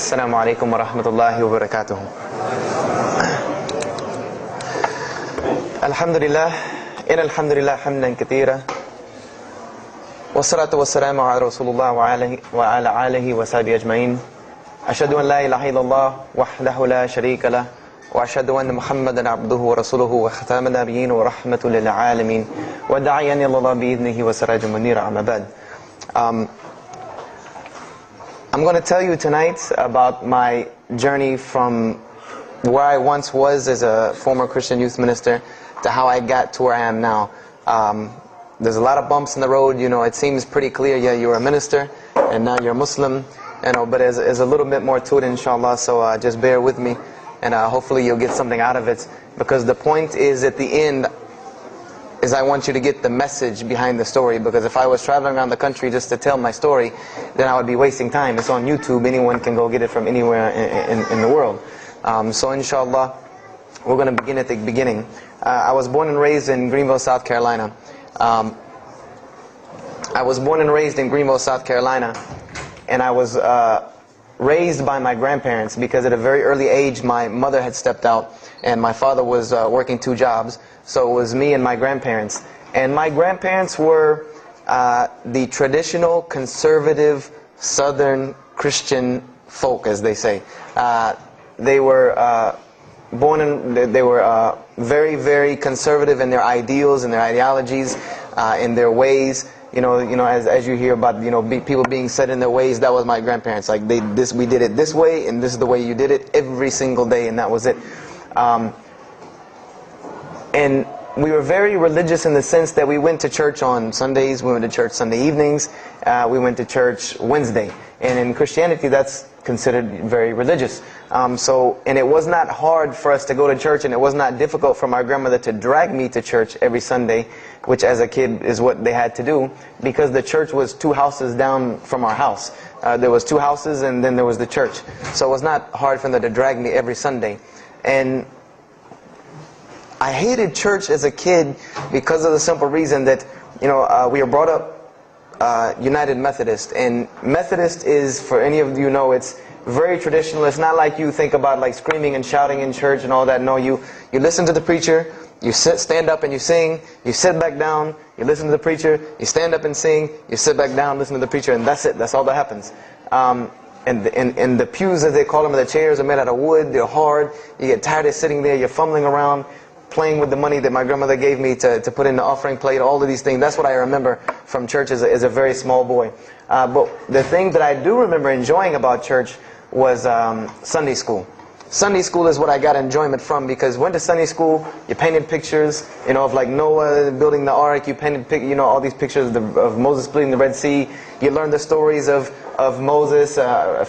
السلام عليكم ورحمة الله وبركاته. الحمد لله إن الحمد لله حمدا كثيرا والصلاة والسلام على رسول الله وعلى آله وصحبه أجمعين. أشهد أن لا إله إلا الله وحده لا شريك له وأشهد أن محمدا عبده ورسوله وختام النبيين ورحمة للعالمين وداعيا إلى الله بإذنه وسراجا منيرا. أما بعد. I'm going to tell you tonight about my journey from where I once was as a former Christian youth minister to how I got to where I am now. There's a lot of bumps in the road. You know, it seems pretty clear. Yeah, you're a minister and now you're a Muslim. You know, but there's a little bit more to it, inshallah. So just bear with me, and hopefully you'll get something out of it. Because the point is, at the end, is I want you to get the message behind the story. Because if I was traveling around the country just to tell my story, then I would be wasting time. It's on YouTube. Anyone can go get it from anywhere in the world. So inshallah, we're going to begin at the beginning. I was born and raised in Greenville, South Carolina. And I was raised by my grandparents, because at a very early age my mother had stepped out and my father was working 2 jobs. So it was me and my grandparents. And my grandparents were the traditional, conservative, Southern Christian folk, as they say. They were very, very conservative in their ideals and their ideologies, in their ways. You know, as you hear about, people being set in their ways. That was my grandparents. Like we did it this way, and this is the way you did it every single day, and that was it. And we were very religious in the sense that we went to church on Sundays, we went to church Sunday evenings, we went to church Wednesday. And in Christianity, that's considered very religious. And it was not hard for us to go to church, and it was not difficult for my grandmother to drag me to church every Sunday, which as a kid is what they had to do, because the church was 2 houses down from our house. There was 2 houses, and then there was the church. So it was not hard for them to drag me every Sunday. And I hated church as a kid because of the simple reason that, we were brought up United Methodist. And Methodist is, for any of you know, it's very traditional. It's not like you think about like screaming and shouting in church and all that. No, you listen to the preacher, you stand up and you sing, you sit back down, you listen to the preacher, you stand up and sing, you sit back down, listen to the preacher, and that's it. That's all that happens. And the pews, as they call them, the chairs are made out of wood, they're hard, you get tired of sitting there, you're fumbling around, playing with the money that my grandmother gave me to put in the offering plate, all of these things. That's what I remember from church as a very small boy. But the thing that I do remember enjoying about church was Sunday school. Sunday school is what I got enjoyment from, because went to Sunday school, you painted pictures, of like Noah building the ark, you painted, all these pictures of Moses splitting the Red Sea. You learned the stories of Moses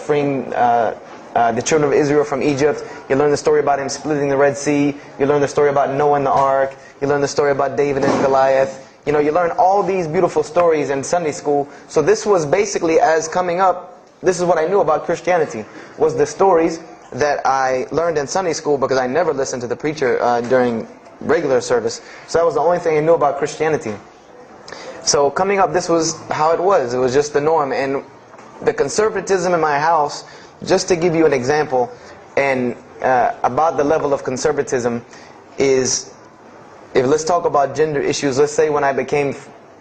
freeing the children of Israel from Egypt. You learn the story about him splitting the Red Sea. You learn the story about Noah and the ark. You learn the story about David and Goliath. You learn all these beautiful stories in Sunday school. So this was basically, as coming up, this is what I knew about Christianity, was the stories that I learned in Sunday school, because I never listened to the preacher during regular service. So that was the only thing I knew about Christianity. So coming up, this was how it was. It was just the norm. And the conservatism in my house, just to give you an example, and about the level of conservatism, is, if let's talk about gender issues, let's say when I became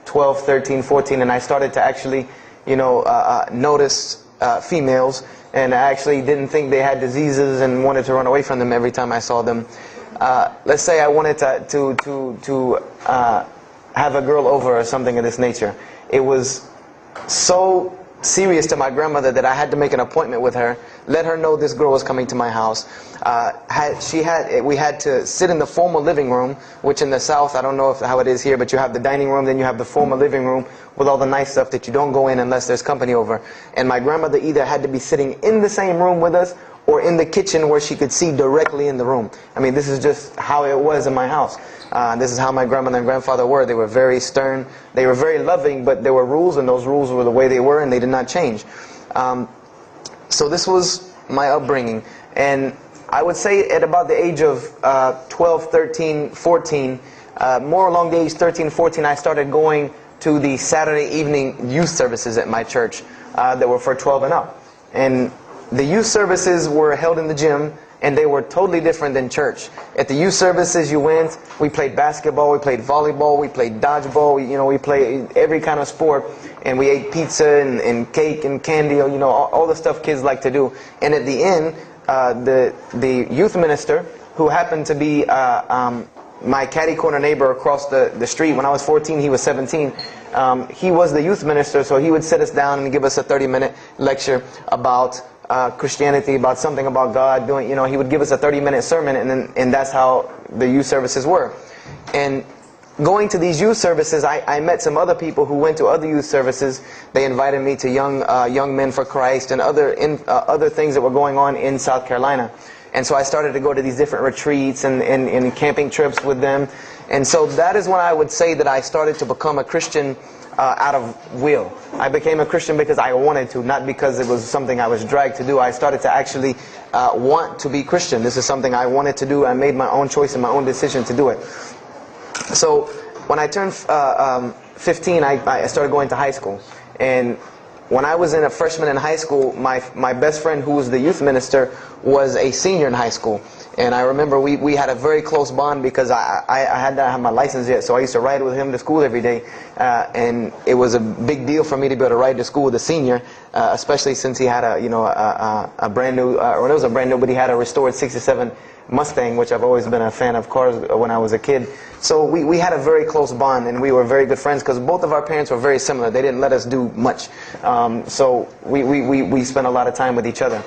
12, 13, 14, and I started to actually, notice females, and I actually didn't think they had diseases and wanted to run away from them every time I saw them. Let's say I wanted to have a girl over or something of this nature. It was so serious to my grandmother that I had to make an appointment with her, let her know this girl was coming to my house. We had to sit in the formal living room, which in the South, I don't know how it is here, but you have the dining room, then you have the formal living room with all the nice stuff that you don't go in unless there's company over. And my grandmother either had to be sitting in the same room with us, or in the kitchen where she could see directly in the room. I mean, this is just how it was in my house. This is how my grandmother and grandfather were. They were very stern. They were very loving, but there were rules, and those rules were the way they were, and they did not change. So this was my upbringing. And I would say at about the age of 12, 13, 14, more along the age 13, 14, I started going to the Saturday evening youth services at my church that were for 12 and up. And the youth services were held in the gym, and they were totally different than church. At the youth services you went, we played basketball, we played volleyball, we played dodgeball, we played every kind of sport, and we ate pizza and cake and candy, all the stuff kids like to do. And at the end, the youth minister, who happened to be my catty corner neighbor across the street. When I was 14, he was 17. He was the youth minister, so he would sit us down and give us a 30-minute lecture about Christianity, about something about God. He would give us a 30-minute sermon, and that's how the youth services were. And going to these youth services, I met some other people who went to other youth services. They invited me to Young Men for Christ and other things that were going on in South Carolina. And so I started to go to these different retreats and camping trips with them. And so that is when I would say that I started to become a Christian out of will. I became a Christian because I wanted to, not because it was something I was dragged to do. I started to actually want to be Christian. This is something I wanted to do. I made my own choice and my own decision to do it. So when I turned 15, I started going to high school. And when I was a freshman in high school, my best friend, who was the youth minister, was a senior in high school. And I remember we had a very close bond because I had not had my license yet, so I used to ride with him to school every day. And it was a big deal for me to be able to ride to school with a senior, especially since he had a brand new, or it was a brand new, but he had a restored '67 Mustang, which I've always been a fan of cars when I was a kid. So we had a very close bond, and we were very good friends because both of our parents were very similar. They didn't let us do much. So we spent a lot of time with each other.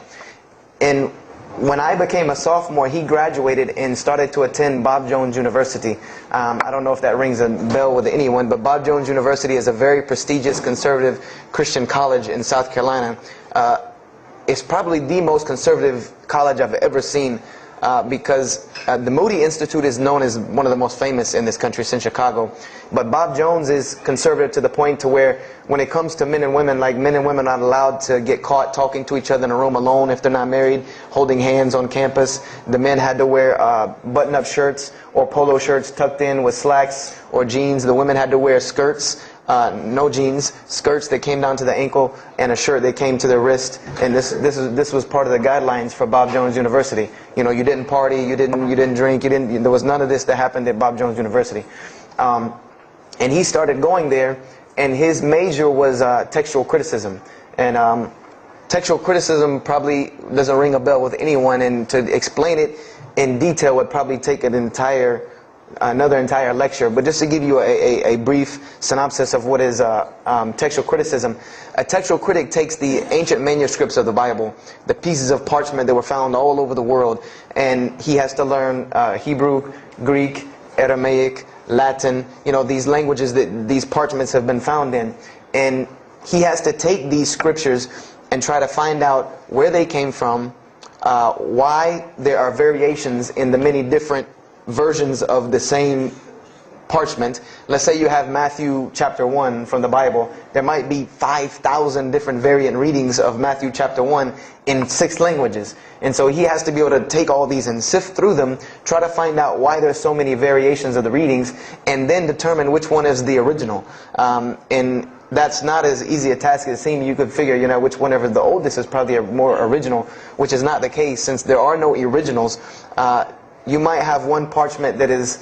And when I became a sophomore, he graduated and started to attend Bob Jones University. I don't know if that rings a bell with anyone, but Bob Jones University is a very prestigious conservative Christian college in South Carolina. It's probably the most conservative college I've ever seen. Because the Moody Institute is known as one of the most famous in this country since Chicago. But Bob Jones is conservative to the point to where when it comes to men and women, like men and women are not allowed to get caught talking to each other in a room alone if they're not married, holding hands on campus. The men had to wear button-up shirts or polo shirts tucked in with slacks or jeans. The women had to wear skirts. No jeans, skirts that came down to the ankle, and a shirt that came to the wrist. And this was part of the guidelines for Bob Jones University. You didn't party, you didn't drink, there was none of this that happened at Bob Jones University. And he started going there, and his major was textual criticism. And textual criticism probably doesn't ring a bell with anyone, and to explain it in detail would probably take another entire lecture. But just to give you a brief synopsis of what is textual criticism. A textual critic takes the ancient manuscripts of the Bible, the pieces of parchment that were found all over the world, and he has to learn Hebrew, Greek, Aramaic, Latin, these languages that these parchments have been found in. And he has to take these scriptures and try to find out where they came from, why there are variations in the many different versions of the same parchment. Let's say you have Matthew chapter 1 from the Bible. There might be 5,000 different variant readings of Matthew chapter 1 in 6 languages. And so he has to be able to take all these and sift through them, try to find out why there's so many variations of the readings, and then determine which one is the original. And that's not as easy a task as it seems. You could figure, which whenever the oldest is probably more original, which is not the case. Since there are no originals, you might have one parchment that is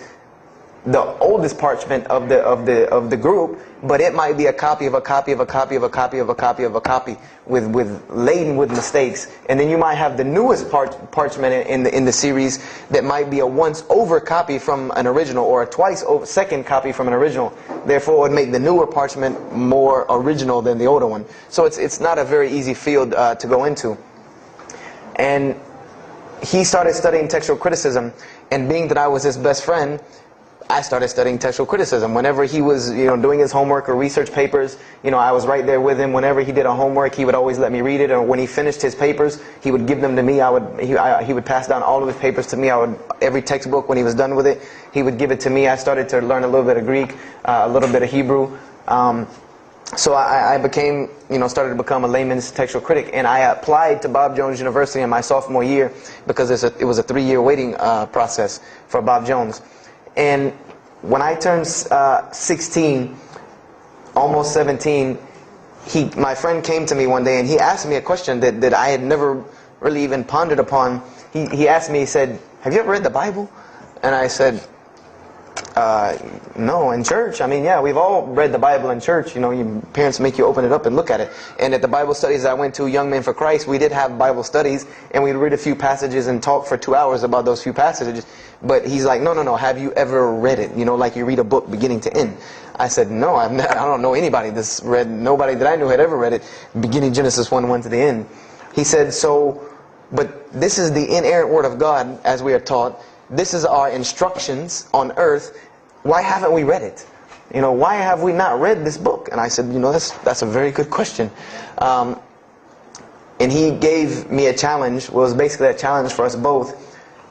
the oldest parchment of the group, but it might be a copy of a copy of a copy of a copy of a copy of a copy laden with mistakes. And then you might have the newest parchment in the series that might be a once over copy from an original, or a twice over second copy from an original. Therefore, it would make the newer parchment more original than the older one. So it's not a very easy field to go into. And he started studying textual criticism, and being that I was his best friend, I started studying textual criticism. Whenever he was, doing his homework or research papers, I was right there with him. Whenever he did a homework, he would always let me read it. Or when he finished his papers, he would give them to me. He would pass down all of his papers to me. Every textbook, when he was done with it, he would give it to me. I started to learn a little bit of Greek, a little bit of Hebrew. So I became, started to become a layman's textual critic, and I applied to Bob Jones University in my sophomore year because it was a 3-year waiting process for Bob Jones. And when I turned 16, almost 17, my friend came to me one day and he asked me a question that I had never really even pondered upon. He asked me, he said, "Have you ever read the Bible?" And I said, no, in church. I mean, yeah, we've all read the Bible in church. You know, your parents make you open it up and look at it. And at the Bible studies I went to, Young Men for Christ, we did have Bible studies, and we'd read a few passages and talk for 2 hours about those few passages. But he's like, no, have you ever read it? You know, like you read a book beginning to end. I said, no, I don't know anybody that's read, nobody that I knew had ever read it, beginning Genesis 1:1 to the end. He said, but this is the inerrant Word of God, as we are taught. This is our instructions on earth. Why haven't we read it? You know, why have we not read this book? And I said, you know, that's a very good question. And he gave me a challenge. Well, it was basically a challenge for us both.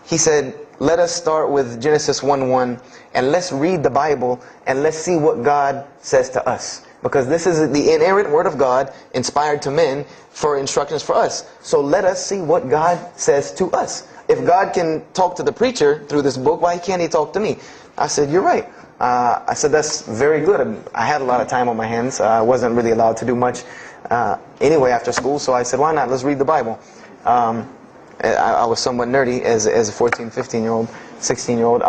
He said, let us start with Genesis 1:1 and let's read the Bible and let's see what God says to us. Because this is the inerrant Word of God, inspired to men, for instructions for us. So let us see what God says to us. If God can talk to the preacher through this book, why can't He talk to me? I said, you're right. I said, that's very good. I had a lot of time on my hands. I wasn't really allowed to do much anyway after school. So I said, why not? Let's read the Bible. I was somewhat nerdy as a 14, 15-year-old, 16-year-old.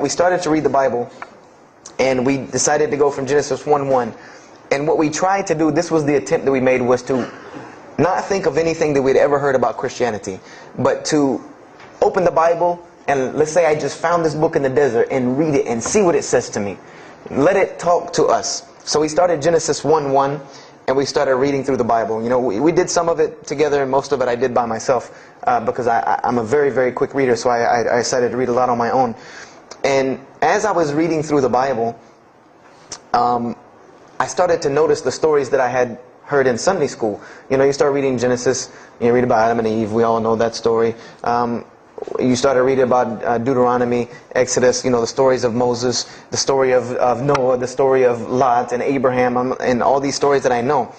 We started to read the Bible. And we decided to go from Genesis 1:1. And what we tried to do, this was the attempt that we made, was to not think of anything that we'd ever heard about Christianity, but to open the Bible and let's say I just found this book in the desert and read it and see what it says to me. Let it talk to us. So we started Genesis 1:1 and we started reading through the Bible. You know, we did some of it together and most of it I did by myself because I'm a very, very quick reader, so I decided to read a lot on my own. And as I was reading through the Bible, I started to notice the stories that I had heard in Sunday school. You know, you start reading Genesis, you read about Adam and Eve, we all know that story. You started reading about Deuteronomy, Exodus, you know, the stories of Moses, the story of Noah, the story of Lot and Abraham, and all these stories that I know.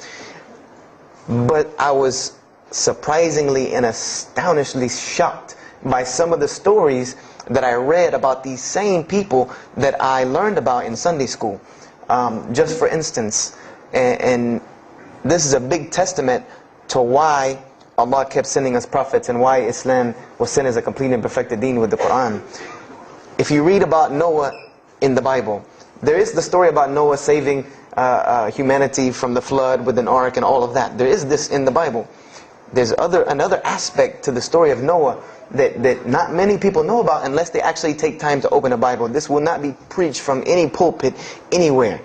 But I was surprisingly and astonishingly shocked by some of the stories that I read about these same people that I learned about in Sunday school. Just for instance, and this is a big testament to why Allah kept sending us prophets and why Islam was sent as a complete and perfected deen with the Quran. If you read about Noah in the Bible, there is the story about Noah saving humanity from the flood with an ark and all of that. There is this in the Bible. There's another aspect to the story of Noah that not many people know about unless they actually take time to open a Bible. This will not be preached from any pulpit anywhere.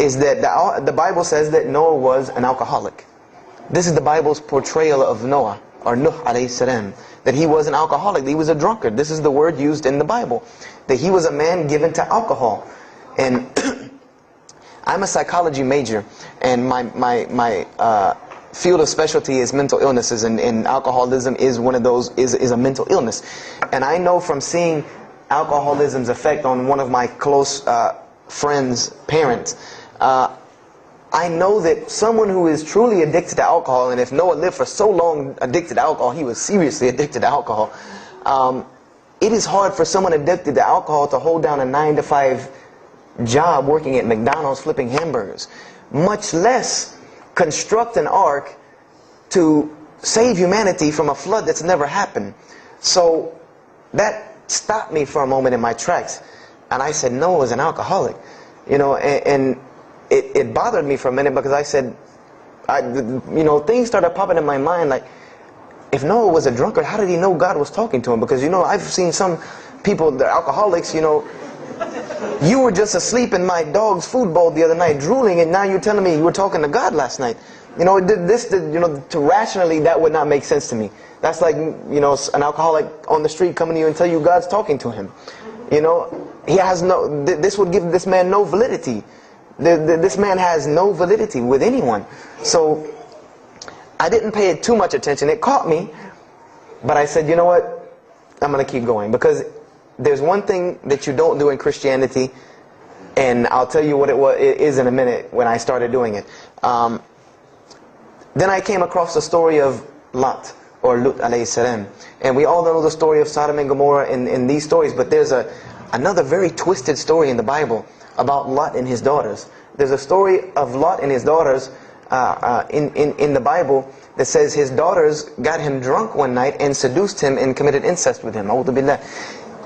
Is that the Bible says that Noah was an alcoholic. This is the Bible's portrayal of Noah, or Nuh alayhi salam, that he was an alcoholic, that he was a drunkard. This is the word used in the Bible, that he was a man given to alcohol. And I'm a psychology major, and my field of specialty is mental illnesses, and alcoholism is one of those, is a mental illness. And I know from seeing alcoholism's effect on one of my close friends' parents, I know that someone who is truly addicted to alcohol, and if Noah lived for so long addicted to alcohol, he was seriously addicted to alcohol. It is hard for someone addicted to alcohol to hold down a 9-to-5 job working at McDonald's flipping hamburgers, much less construct an ark to save humanity from a flood that's never happened. So that stopped me for a moment in my tracks, and I said, Noah was an alcoholic, you know, and it bothered me for a minute, because I said, you know, things started popping in my mind like, if Noah was a drunkard, how did he know God was talking to him? Because, you know, I've seen some people, they're alcoholics, you know, you were just asleep in my dog's food bowl the other night drooling, and now you're telling me you were talking to God last night. You know, you know, to rationally, that would not make sense to me. That's like, you know, an alcoholic on the street coming to you and tell you God's talking to him. You know, he has no, this would give this man no validity. This man has no validity with anyone. So I didn't pay it too much attention. It caught me, but I said, you know what, I'm going to keep going, because there's one thing that you don't do in Christianity, and I'll tell you what it is in a minute when I started doing it. Then I came across the story of Lot, or Lut alayhi salam, and we all know the story of Sodom and Gomorrah in these stories, but there's another very twisted story in the Bible about Lot and his daughters. There's a story of Lot and his daughters in the Bible that says his daughters got him drunk one night and seduced him and committed incest with him.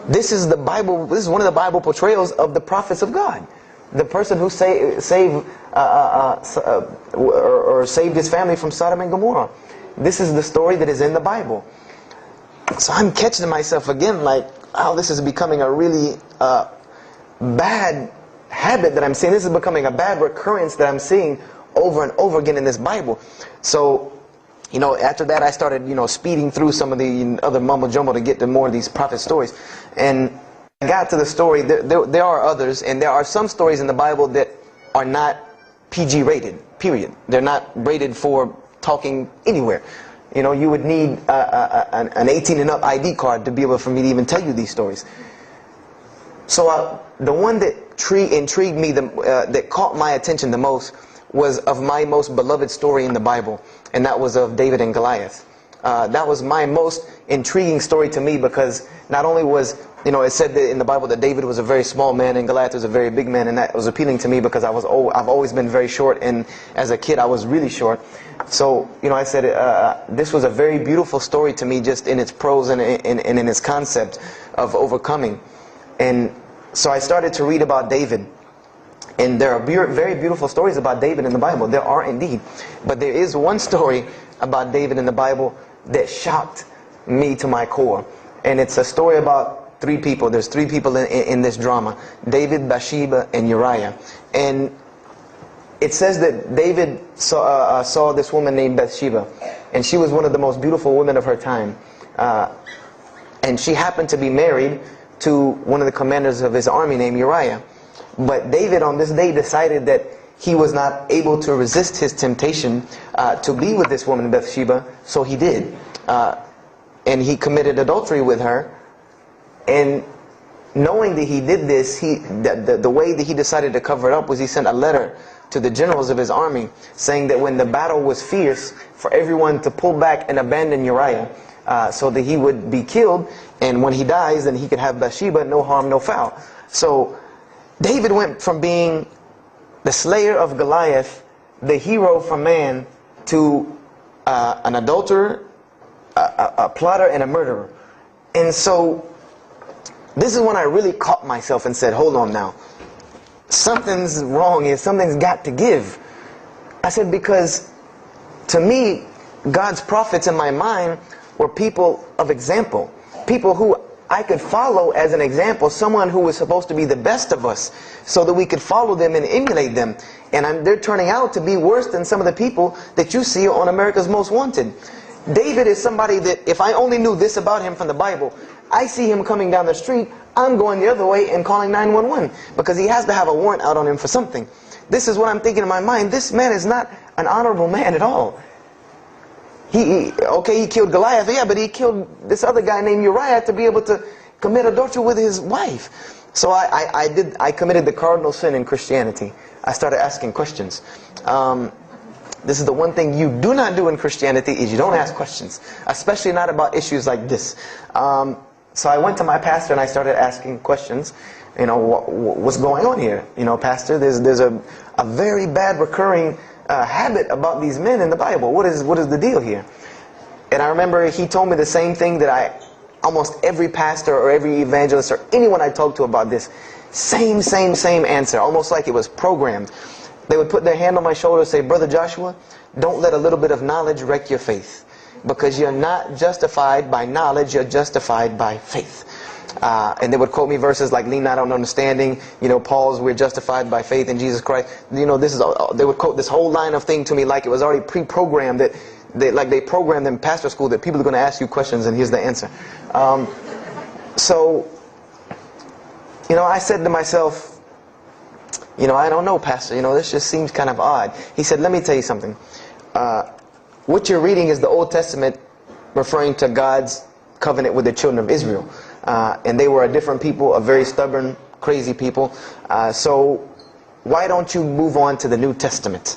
This is the Bible. This is one of the Bible portrayals of the prophets of God. The person who saved his family from Sodom and Gomorrah. This is the story that is in the Bible. So I'm catching myself again like, oh, this is becoming a really bad habit that I'm seeing. This is becoming a bad recurrence that I'm seeing over and over again in this Bible. So, after that I started, speeding through some of the other mumbo jumbo to get to more of these prophet stories. And I got to the story, there are others, and there are some stories in the Bible that are not PG rated, period. They're not rated for talking anywhere. You would need an 18 and up ID card to be able for me to even tell you these stories. So the one that intrigued me, that caught my attention the most, was of my most beloved story in the Bible, and that was of David and Goliath. That was my most intriguing story to me, because not only was, it said that in the Bible that David was a very small man and Goliath was a very big man, and that was appealing to me because I've always been very short, and as a kid I was really short. So, I said this was a very beautiful story to me, just in its prose and in its concept of overcoming. And so I started to read about David. And there are very beautiful stories about David in the Bible. There are indeed. But there is one story about David in the Bible that shocked me to my core. And it's a story about three people. There's three people in this drama: David, Bathsheba, and Uriah. And it says that David saw this woman named Bathsheba. And she was one of the most beautiful women of her time. And she happened to be married to one of the commanders of his army named Uriah. But David on this day decided that he was not able to resist his temptation to be with this woman Bathsheba, so he did. And he committed adultery with her. And knowing that he did this, the way that he decided to cover it up was he sent a letter to the generals of his army saying that when the battle was fierce, for everyone to pull back and abandon Uriah, so that he would be killed, and when he dies then he could have Bathsheba, no harm, no foul. So David went from being the slayer of Goliath, the hero from man, to an adulterer, a plotter, and a murderer. And so this is when I really caught myself and said, hold on now, something's wrong here, something's got to give. I said, because to me, God's prophets in my mind were people of example, people who I could follow as an example, someone who was supposed to be the best of us, so that we could follow them and emulate them. And they're turning out to be worse than some of the people that you see on America's Most Wanted. David is somebody that, if I only knew this about him from the Bible, I see him coming down the street, I'm going the other way and calling 911, because he has to have a warrant out on him for something. This is what I'm thinking in my mind. This man is not an honorable man at all. He killed Goliath, yeah, but he killed this other guy named Uriah to be able to commit adultery with his wife. So I committed the cardinal sin in Christianity. I started asking questions. This is the one thing you do not do in Christianity, is you don't ask questions, especially not about issues like this. So I went to my pastor and I started asking questions. What's going on here? Pastor, there's a very bad recurring habit about these men in the Bible. What is the deal here? And I remember he told me the same thing that almost every pastor or every evangelist or anyone I talked to about this, same answer, almost like it was programmed. They would put their hand on my shoulder and say, Brother Joshua, don't let a little bit of knowledge wreck your faith, because you're not justified by knowledge, you're justified by faith. And they would quote me verses like, lean not on understanding, Paul's, we're justified by faith in Jesus Christ. They would quote this whole line of thing to me like it was already pre-programmed, that they programmed in pastor school that people are going to ask you questions and here's the answer. So I said to myself, I don't know, Pastor, this just seems kind of odd. He said, let me tell you something. What you're reading is the Old Testament referring to God's covenant with the children of Israel. And they were a different people, a very stubborn, crazy people. So why don't you move on to the New Testament?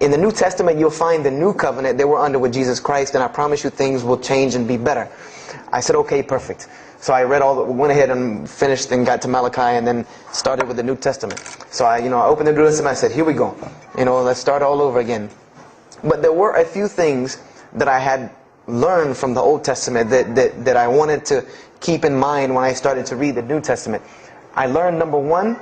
In the New Testament, you'll find the new covenant they were under with Jesus Christ, and I promise you things will change and be better. I said, okay, perfect. So I went ahead and finished and got to Malachi and then started with the New Testament. So I opened the New Testament. I said, here we go. Let's start all over again. But there were a few things that I had learned from the Old Testament that I wanted to keep in mind when I started to read the New Testament. I learned, number one,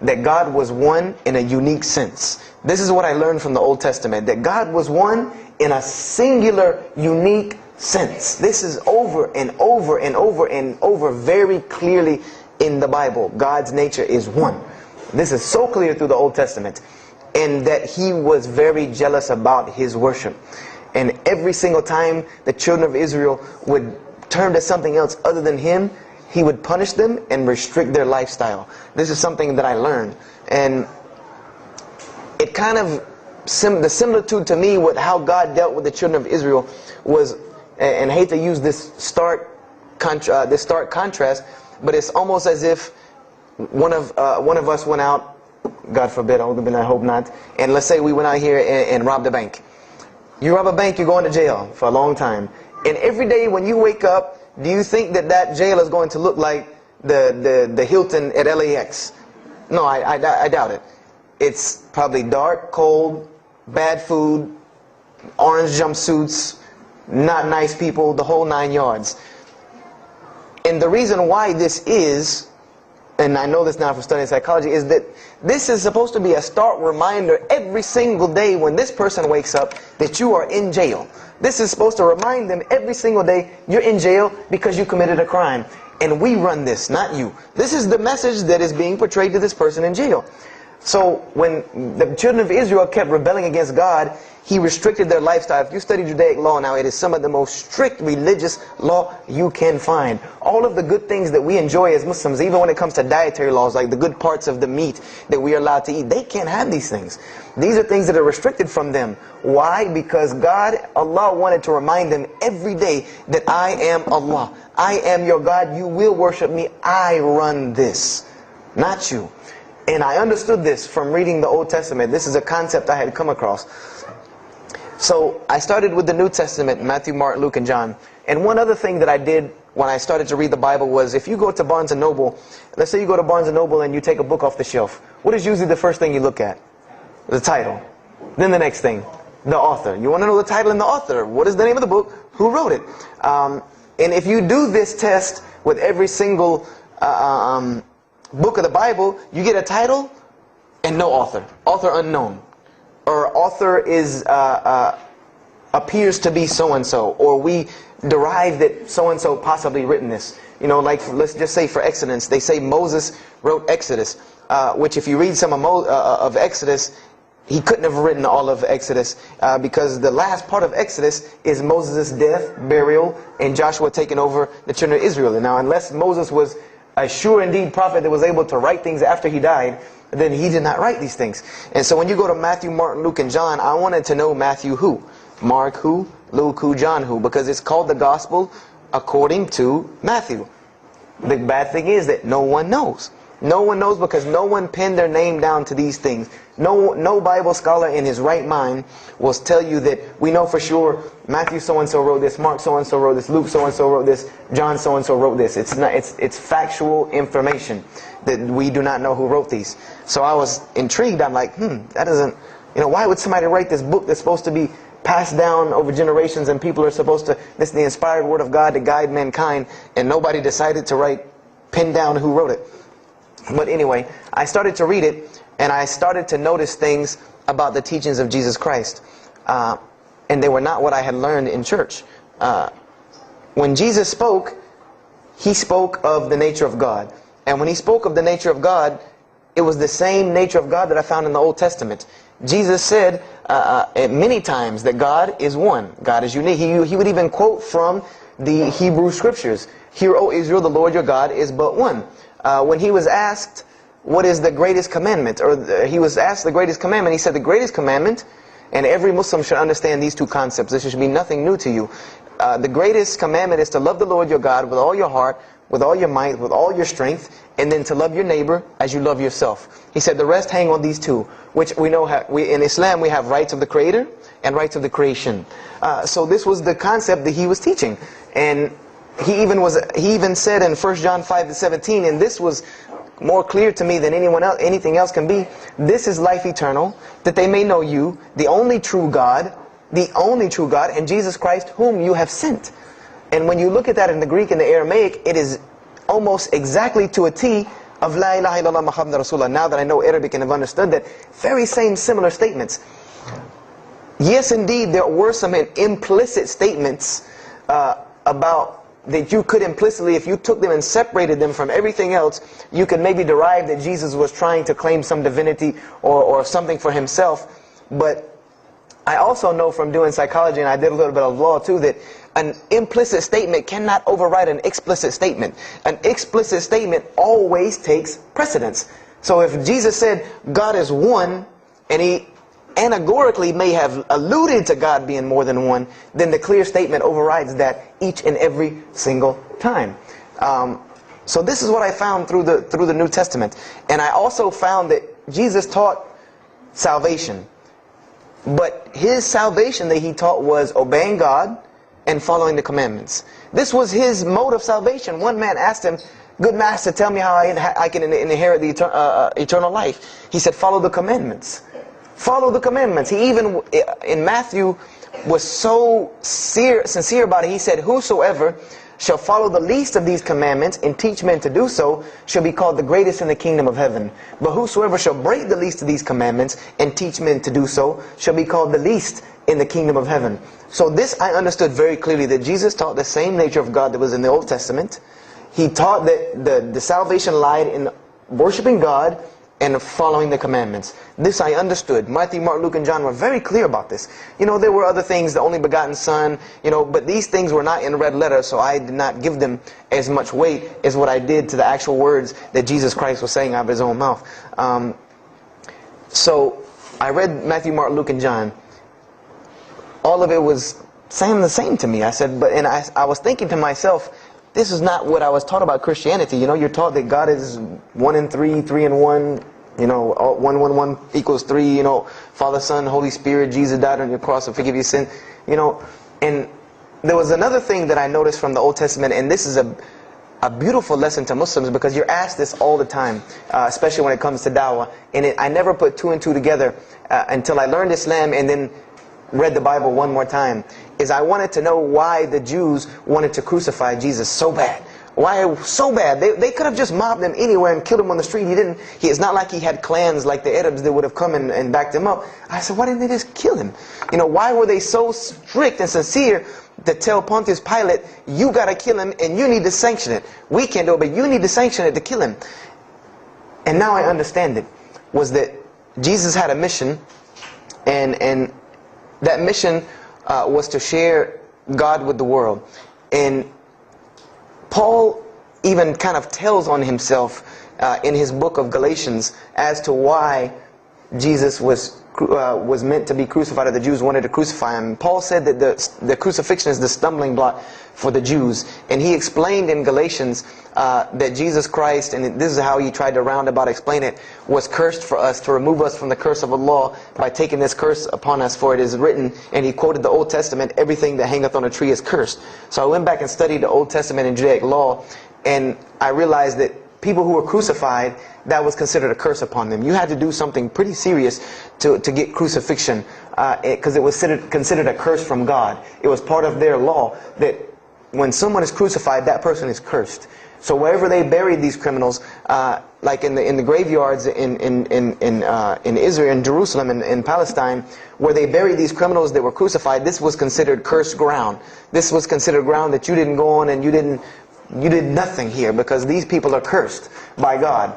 that God was one in a unique sense. This is what I learned from the Old Testament, that God was one in a singular, unique sense. This is over and over and over and over very clearly in the Bible. God's nature is one. This is so clear through the Old Testament. And that He was very jealous about His worship. And every single time the children of Israel would turn to something else other than Him, He would punish them and restrict their lifestyle. This is something that I learned. And it kind of, the similitude to me with how God dealt with the children of Israel was, and I hate to use this stark contrast, but it's almost as if one of us went out, God forbid, I hope not, and let's say we went out here and robbed a bank. You rob a bank, you're going to jail for a long time. And every day when you wake up, do you think that jail is going to look like the Hilton at LAX? No, I doubt it. It's probably dark, cold, bad food, orange jumpsuits, not nice people, the whole 9 yards. And the reason why this is, and I know this now from studying psychology, is that this is supposed to be a stark reminder every single day when this person wakes up that you are in jail. This is supposed to remind them every single day you're in jail because you committed a crime. And we run this, not you. This is the message that is being portrayed to this person in jail. So when the children of Israel kept rebelling against God, He restricted their lifestyle. If you study Judaic law now, it is some of the most strict religious law you can find. All of the good things that we enjoy as Muslims, even when it comes to dietary laws, like the good parts of the meat that we are allowed to eat, they can't have these things. These are things that are restricted from them. Why? Because Allah wanted to remind them every day that I am Allah. I am your God. You will worship me. I run this, not you. And I understood this from reading the Old Testament. This is a concept I had come across. So I started with the New Testament, Matthew, Mark, Luke, and John. And one other thing that I did when I started to read the Bible was, if you go to Barnes & Noble, let's say you go to Barnes & Noble and you take a book off the shelf, what is usually the first thing you look at? The title. Then the next thing, the author. You want to know the title and the author. What is the name of the book? Who wrote it? And if you do this test with every single book of the Bible, you get a title and no author. Author unknown. Or author is appears to be so-and-so. Or we derive that so-and-so possibly written this. Like let's just say for Exodus, they say Moses wrote Exodus. Which if you read some of Exodus, he couldn't have written all of Exodus. Because the last part of Exodus is Moses' death, burial, and Joshua taking over the children of Israel. And now unless Moses was a sure indeed prophet that was able to write things after he died, then he did not write these things. And so when you go to Matthew, Mark, Luke, and John, I wanted to know Matthew who, Mark who, Luke who, John who, because it's called the Gospel according to Matthew. The bad thing is that no one knows. No one knows because no one pinned their name down to these things. No Bible scholar in his right mind will tell you that we know for sure Matthew so-and-so wrote this, Mark so-and-so wrote this, Luke so-and-so wrote this, John so-and-so wrote this. It's factual information that we do not know who wrote these. So I was intrigued. I'm like, that doesn't, why would somebody write this book that's supposed to be passed down over generations and people are supposed to, this is the inspired word of God to guide mankind, and nobody decided to pin down who wrote it. But anyway, I started to read it, and I started to notice things about the teachings of Jesus Christ. And they were not what I had learned in church. When Jesus spoke, He spoke of the nature of God. And when He spoke of the nature of God, it was the same nature of God that I found in the Old Testament. Jesus said many times that God is one. God is unique. He would even quote from the Hebrew Scriptures. Hear, O Israel, the Lord your God is but one. When He was asked, what is the greatest commandment? Or He was asked the greatest commandment. He said the greatest commandment, and every Muslim should understand these two concepts. This should be nothing new to you. The greatest commandment is to love the Lord your God with all your heart, with all your might, with all your strength, and then to love your neighbor as you love yourself. He said the rest hang on these two, which we know in Islam we have rights of the Creator and rights of the creation. So this was the concept that He was teaching. And He even said in 1 John 5:17, and this was more clear to me than anything else can be, this is life eternal, that they may know you, the only true God, and Jesus Christ, whom you have sent. And when you look at that in the Greek and the Aramaic, it is almost exactly to a T of La ilaha illallah Muhammad Rasulullah. Now that I know Arabic and have understood that, very same similar statements. Yes, indeed, there were some implicit statements about that you could implicitly, if you took them and separated them from everything else, you could maybe derive that Jesus was trying to claim some divinity or something for himself. But I also know from doing psychology, and I did a little bit of law too, that an implicit statement cannot override an explicit statement. An explicit statement always takes precedence. So if Jesus said God is one, and he anagorically may have alluded to God being more than one, then the clear statement overrides that each and every single time. So this is what I found through the New Testament. And I also found that Jesus taught salvation. But his salvation that he taught was obeying God and following the commandments. This was his mode of salvation. One man asked him, "Good master, tell me how I can inherit the eternal life." He said, "Follow the commandments." Follow the commandments. He even, in Matthew, was so sincere about it. He said, "Whosoever shall follow the least of these commandments and teach men to do so shall be called the greatest in the kingdom of heaven. But whosoever shall break the least of these commandments and teach men to do so shall be called the least in the kingdom of heaven." So this I understood very clearly, that Jesus taught the same nature of God that was in the Old Testament. He taught that the salvation lied in worshiping God and following the commandments. This I understood. Matthew, Mark, Luke, and John were very clear about this. You know, there were other things, the only begotten Son, you know, but these things were not in red letter, so I did not give them as much weight as what I did to the actual words that Jesus Christ was saying out of his own mouth. So I read Matthew, Mark, Luke, and John. All of it was saying the same to me. I said, and I was thinking to myself, this is not what I was taught about Christianity. You know, you're taught that God is 1 in 3, 3 in 1. You know, 1, 1, 1 equals 3. You know, Father, Son, Holy Spirit. Jesus died on your cross to forgive your sin. You know, and there was another thing that I noticed from the Old Testament, and this is a beautiful lesson to Muslims, because you're asked this all the time, especially when it comes to dawah. And I never put 2 and 2 together until I learned Islam and then read the Bible one more time. Is I wanted to know why the Jews wanted to crucify Jesus so bad. Why so bad? They could have just mobbed him anywhere and killed him on the street. It's not like he had clans like the Arabs that would have come and backed him up. I said, why didn't they just kill him? You know, why were they so strict and sincere to tell Pontius Pilate, you got to kill him and you need to sanction it? We can't do it, but you need to sanction it to kill him. And now I understand it. Was that Jesus had a mission, and that mission was to share God with the world. And Paul even kind of tells on himself in his book of Galatians as to why Jesus was meant to be crucified, or the Jews wanted to crucify him. Paul said that the crucifixion is the stumbling block for the Jews. And he explained in Galatians that Jesus Christ, and this is how he tried to roundabout explain it, was cursed for us, to remove us from the curse of Allah by taking this curse upon us. For it is written, and he quoted the Old Testament, everything that hangeth on a tree is cursed. So I went back and studied the Old Testament and Judaic law, and I realized that people who were crucified, that was considered a curse upon them. You had to do something pretty serious to get crucifixion, because it was considered a curse from God. It was part of their law that when someone is crucified, that person is cursed. So wherever they buried these criminals, like in the graveyards in Israel, in Jerusalem, in Palestine, where they buried these criminals that were crucified, this was considered cursed ground. This was considered ground that you didn't go on, and you did nothing here, because these people are cursed by God.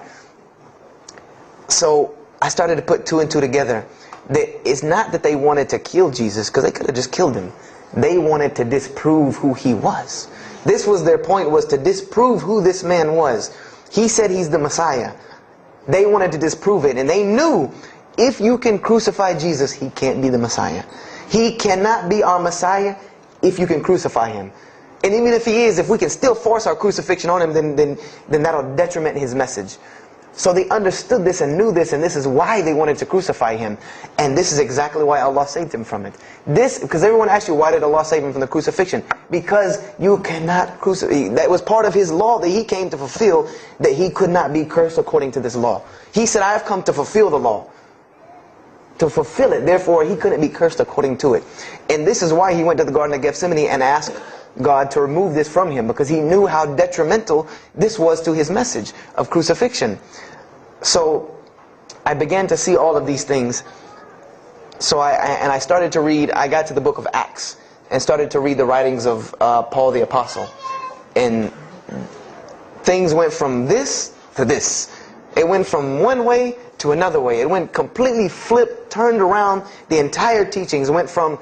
So I started to put 2 and 2 together. It's not that they wanted to kill Jesus, because they could have just killed him. They wanted to disprove who he was. This was their point, was to disprove who this man was. He said he's the Messiah. They wanted to disprove it, and they knew if you can crucify Jesus, he can't be the Messiah. He cannot be our Messiah if you can crucify him. And even if he is, if we can still force our crucifixion on him, then that'll detriment his message. So they understood this and knew this, and this is why they wanted to crucify him. And this is exactly why Allah saved him from it. Because everyone asks you, why did Allah save him from the crucifixion? Because you cannot crucify. That was part of his law that he came to fulfill, that he could not be cursed according to this law. He said, I have come to fulfill the law. To fulfill it. Therefore, he couldn't be cursed according to it. And this is why he went to the Garden of Gethsemane and asked God to remove this from him, because he knew how detrimental this was to his message of crucifixion. So I began to see all of these things. So I started to read. I got to the book of Acts and started to read the writings of Paul the Apostle. And things went from this to this. It went from one way to another way. It went completely flipped, turned around. The entire teachings went from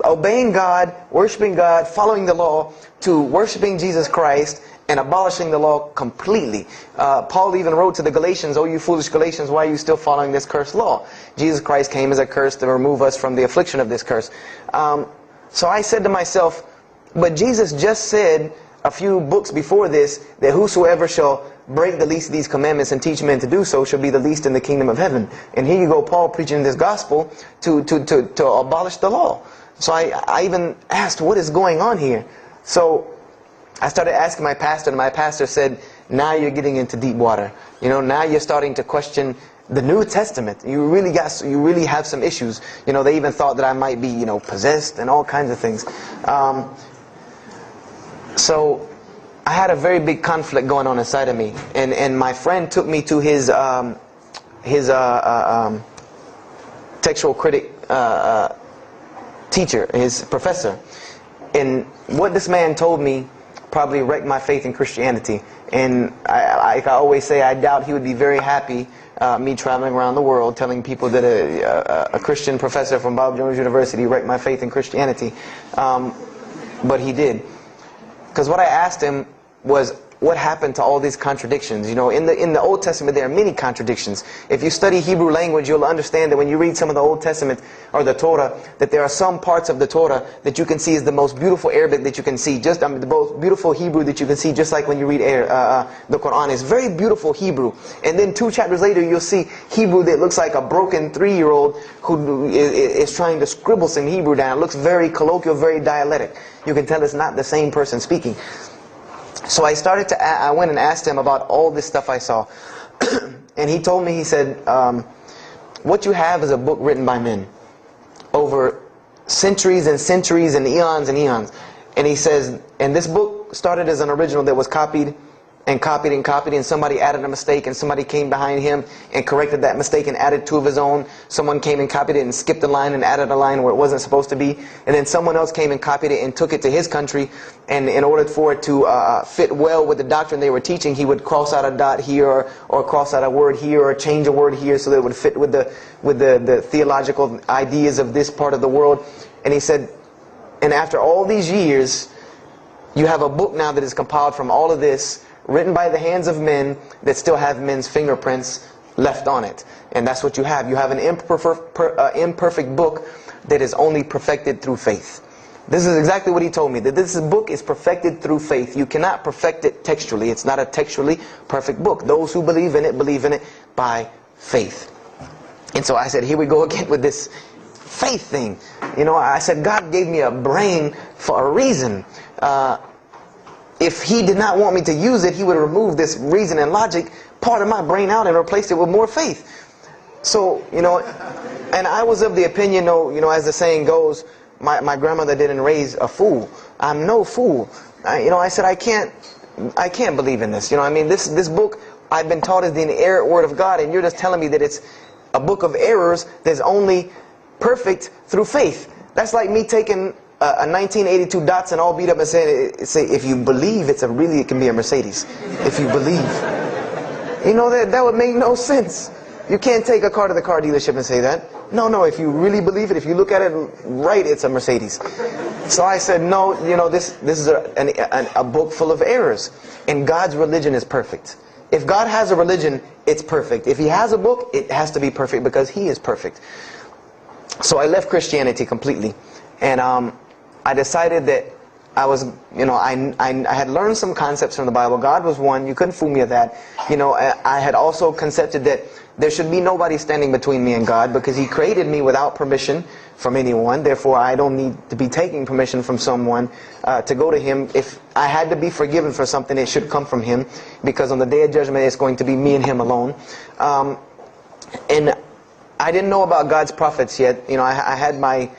obeying God, worshiping God, following the law, to worshiping Jesus Christ and abolishing the law completely. Paul even wrote to the Galatians, "Oh, you foolish Galatians, why are you still following this cursed law? Jesus Christ came as a curse to remove us from the affliction of this curse." So I said to myself, but Jesus just said a few books before this that whosoever shall break the least of these commandments and teach men to do so shall be the least in the kingdom of heaven. And here you go, Paul preaching this gospel to abolish the law. So I even asked, what is going on here? So I started asking my pastor, and my pastor said, now you're getting into deep water. You know, now you're starting to question the New Testament. You really have some issues. You know, they even thought that I might be, possessed and all kinds of things. So I had a very big conflict going on inside of me, and my friend took me to his textual critic teacher, his professor. And what this man told me probably wrecked my faith in Christianity. And I always say, I doubt he would be very happy me traveling around the world telling people that a Christian professor from Bob Jones University wrecked my faith in Christianity. But he did. Because what I asked him was, what happened to all these contradictions? You know, in the Old Testament there are many contradictions. If you study Hebrew language, you'll understand that when you read some of the Old Testament or the Torah, that there are some parts of the Torah that you can see is the most beautiful Arabic that you can see, the most beautiful Hebrew that you can see, just like when you read the Quran. It's very beautiful Hebrew. And then 2 chapters later, you'll see Hebrew that looks like a broken 3-year-old who is trying to scribble some Hebrew down. It looks very colloquial, very dialectic. You can tell it's not the same person speaking. So I went and asked him about all this stuff I saw. And he told me, he said, what you have is a book written by men over centuries and centuries and eons and eons. And he says, and this book started as an original that was copied and copied and copied, and somebody added a mistake, and somebody came behind him and corrected that mistake and added 2 of his own. Someone came and copied it and skipped a line and added a line where it wasn't supposed to be. And then someone else came and copied it and took it to his country, and in order for it to fit well with the doctrine they were teaching, he would cross out a dot here or cross out a word here or change a word here so that it would fit with the theological ideas of this part of the world. And he said, and after all these years, you have a book now that is compiled from all of this, written by the hands of men that still have men's fingerprints left on it. And that's what you have. You have an imperfect book that is only perfected through faith. This is exactly what he told me, that this book is perfected through faith. You cannot perfect it textually. It's not a textually perfect book. Those who believe in it by faith. And so I said, here we go again with this faith thing. You know, I said, God gave me a brain for a reason. If He did not want me to use it, He would remove this reason and logic part of my brain out and replace it with more faith. So, you know, and I was of the opinion, you know, as the saying goes, my grandmother didn't raise a fool. I'm no fool. I said, I can't believe in this. You know, I mean, this book I've been taught is the inerrant word of God, and you're just telling me that it's a book of errors that's only perfect through faith. That's like me taking a 1982 Datsun all beat up and saying, if you believe it can be a Mercedes. If you believe. You know, that would make no sense. You can't take a car to the car dealership and say that. No, if you really believe it, if you look at it right, it's a Mercedes. So I said, no, you know, this is a book full of errors. And God's religion is perfect. If God has a religion, it's perfect. If He has a book, it has to be perfect because He is perfect. So I left Christianity completely. And I decided that I was, I had learned some concepts from the Bible. God was one. You couldn't fool me of that. I had also concepted that there should be nobody standing between me and God, because He created me without permission from anyone. Therefore, I don't need to be taking permission from someone to go to Him. If I had to be forgiven for something, it should come from Him, because on the day of judgment, it's going to be me and Him alone. And I didn't know about God's prophets yet. I had my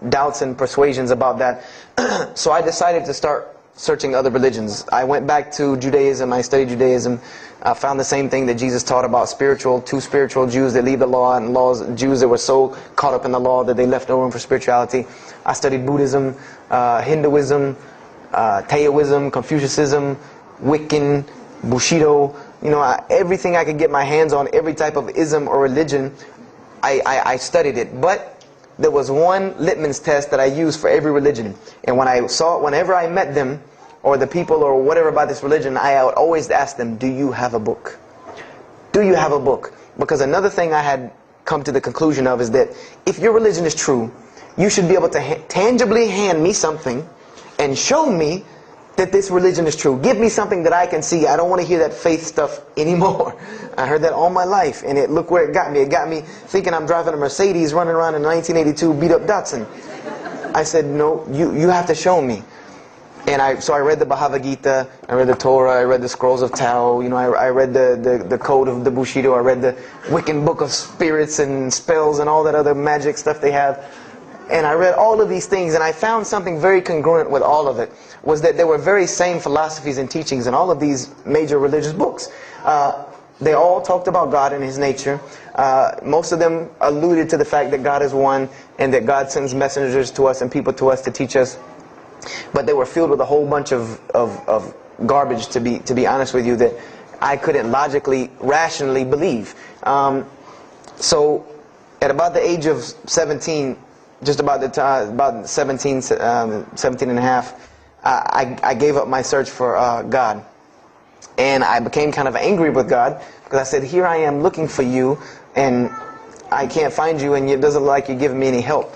doubts and persuasions about that. So I decided to start searching other religions. I went back to Judaism. I studied Judaism. I found the same thing that Jesus taught about two spiritual Jews that leave the law, and Jews that were so caught up in the law that they left no room for spirituality. I studied Buddhism, Hinduism, Taoism, Confucianism, Wiccan, Bushido. Everything I could get my hands on, every type of ism or religion, I studied it. But there was one litmus test that I used for every religion. And whenever I met them, or the people or whatever about this religion, I would always ask them, do you have a book? Do you have a book? Because another thing I had come to the conclusion of is that if your religion is true, you should be able to tangibly hand me something and show me that this religion is true. Give me something that I can see. I don't want to hear that faith stuff anymore. I heard that all my life, and look where it got me. It got me thinking I'm driving a Mercedes running around in 1982 beat up Datsun. I said, no, you have to show me. And so I read the Bhagavad Gita, I read the Torah, I read the Scrolls of Tao, I read the Code of the Bushido, I read the Wiccan Book of Spirits and Spells and all that other magic stuff they have. And I read all of these things, and I found something very congruent with all of it, was that there were very same philosophies and teachings in all of these major religious books. They all talked about God and His nature. Most of them alluded to the fact that God is one, and that God sends messengers to us and people to us to teach us. But they were filled with a whole bunch of garbage, to be honest with you, that I couldn't logically, rationally believe. So at about the age of 17, just about the time, about 17 and a half, I gave up my search for God. And I became kind of angry with God, because I said, here I am looking for you, and I can't find you, and it doesn't look like you're giving me any help.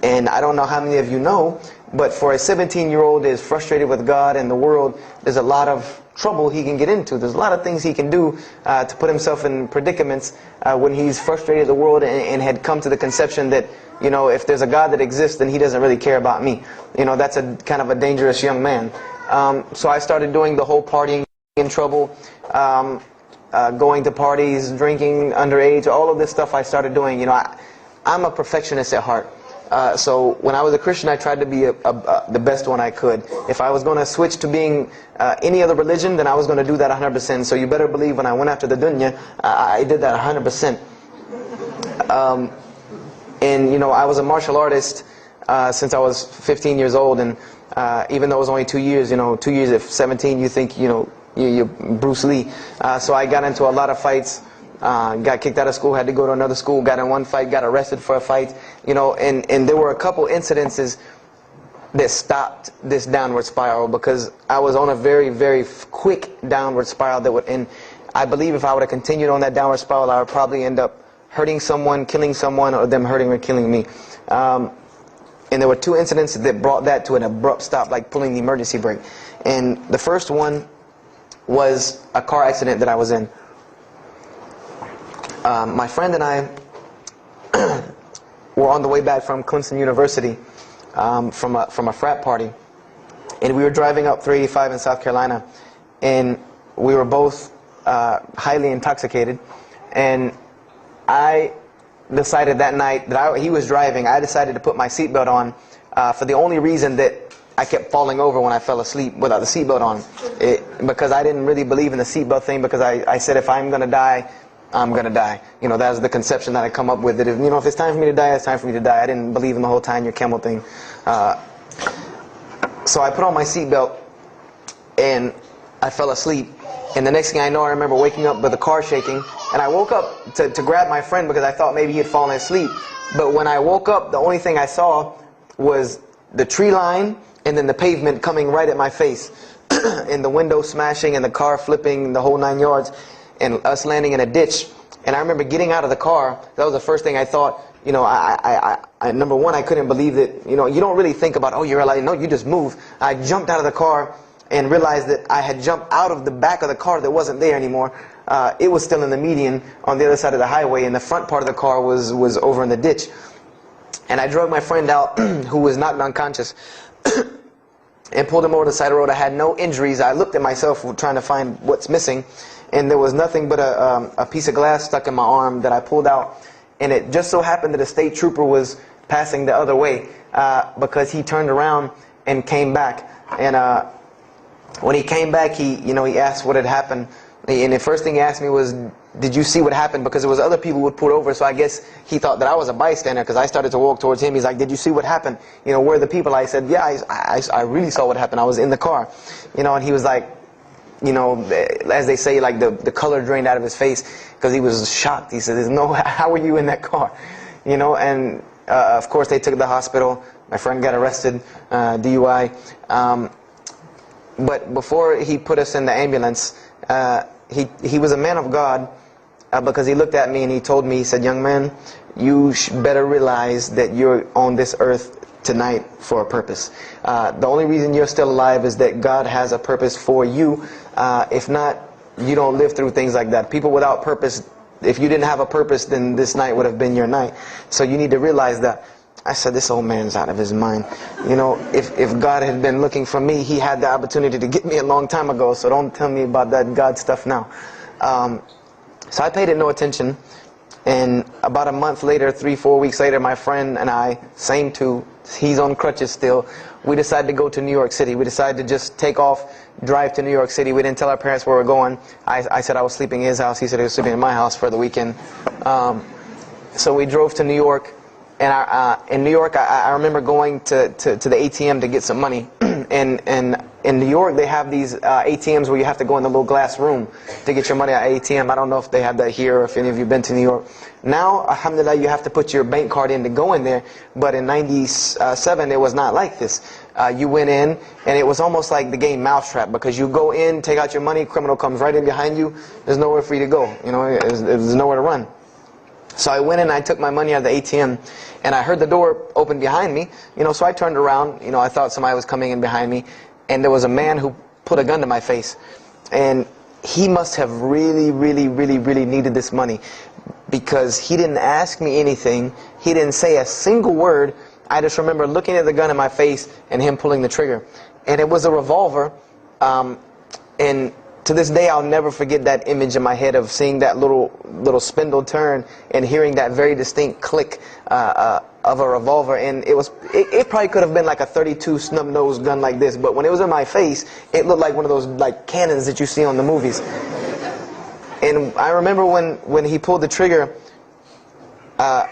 And I don't know how many of you know, but for a 17-year-old that is frustrated with God and the world, there's a lot of trouble he can get into. There's a lot of things he can do to put himself in predicaments when he's frustrated with the world and had come to the conception that, if there's a God that exists, then He doesn't really care about me. That's a kind of a dangerous young man. So I started doing the whole partying in trouble, going to parties, drinking underage, all of this stuff I started doing. I'm a perfectionist at heart. So when I was a Christian, I tried to be the best one I could. If I was going to switch to being any other religion, then I was going to do that 100%. So you better believe when I went after the dunya, I did that 100%. And I was a martial artist since I was 15 years old. And even though it was only 2 years, 2 years at 17, you think, you're Bruce Lee. So I got into a lot of fights. Got kicked out of school, had to go to another school, got in one fight, got arrested for a fight, and there were a couple incidences that stopped this downward spiral, because I was on a very, very quick downward spiral and I believe if I would have continued on that downward spiral, I would probably end up hurting someone, killing someone, or them hurting or killing me. And there were two incidents that brought that to an abrupt stop, like pulling the emergency brake. And the first one was a car accident that I was in. My friend and I were on the way back from Clemson University from a frat party, and we were driving up 385 in South Carolina, and we were both highly intoxicated, and I decided that night that he was driving, I decided to put my seatbelt on for the only reason that I kept falling over when I fell asleep without the seatbelt on, because I didn't really believe in the seatbelt thing, because I said if I'm going to die, I'm going to die. That was the conception that I come up with, that if it's time for me to die, it's time for me to die. I didn't believe in the whole tying your camel thing. So I put on my seatbelt, and I fell asleep. And the next thing I know, I remember waking up with the car shaking, and I woke up to grab my friend because I thought maybe he had fallen asleep. But when I woke up, the only thing I saw was the tree line and then the pavement coming right at my face, and the window smashing and the car flipping, the whole 9 yards. And us landing in a ditch. And I remember getting out of the car. That was the first thing I thought. You know, number one, I couldn't believe that, you know, you don't really think about, oh, you're alive. No, you just move. I jumped out of the car and realized that I had jumped out of the back of the car that wasn't there anymore. It was still in the median on the other side of the highway, and the front part of the car was over in the ditch. And I drug my friend out, who was knocked unconscious, and pulled him over the side of the road. I had no injuries. I looked at myself trying to find what's missing, and there was nothing but a piece of glass stuck in my arm that I pulled out. And it just so happened that a state trooper was passing the other way, because he turned around and came back. And when he came back, he asked what had happened. And the first thing he asked me was, did you see what happened? Because there was other people who would pull over, so I guess he thought that I was a bystander, because I started to walk towards him. He's like, did you see what happened? You know, where are the people? I said, yeah, I really saw what happened. I was in the car. You know, and he was like, you know, as they say, like the color drained out of his face, because he was shocked. He said, how were you in that car? You know, and of course they took the hospital. My friend got arrested, DUI. But before he put us in the ambulance, he was a man of God, because he looked at me and he told me, he said, young man, you better realize that you're on this earth tonight for a purpose. The only reason you're still alive is that God has a purpose for you. If not, you don't live through things like that. People without purpose, if you didn't have a purpose, then this night would have been your night. So you need to realize that. I said, this old man's out of his mind. You know, if God had been looking for me, he had the opportunity to get me a long time ago. So don't tell me about that God stuff now. So I paid it no attention. And about a month later, 3-4 weeks later, my friend and I, same two, he's on crutches still, we decided to go to New York City. We decided to just take off, drive to New York City. We didn't tell our parents where we were going. I said I was sleeping in his house. He said he was sleeping in my house for the weekend. So we drove to New York. And in New York, I remember going to the ATM to get some money. And in New York, they have these ATMs where you have to go in the little glass room to get your money at ATM. I don't know if they have that here or if any of you have been to New York. Now, alhamdulillah, you have to put your bank card in to go in there. But in '97, it was not like this. You went in, and it was almost like the game Mousetrap, because you go in, take out your money, criminal comes right in behind you. There's nowhere for you to go. You know, there's nowhere to run. So I went in and I took my money out of the ATM, and I heard the door open behind me. You know, so I turned around. You know, I thought somebody was coming in behind me, and there was a man who put a gun to my face. And he must have really, really, really, really needed this money, because he didn't ask me anything. He didn't say a single word. I just remember looking at the gun in my face and him pulling the trigger. And it was a revolver. And to this day, I'll never forget that image in my head of seeing that little spindle turn and hearing that very distinct click of a revolver. And it probably could have been like a .32 snub-nosed gun like this, but when it was in my face, it looked like one of those like cannons that you see on the movies. And I remember when he pulled the trigger, I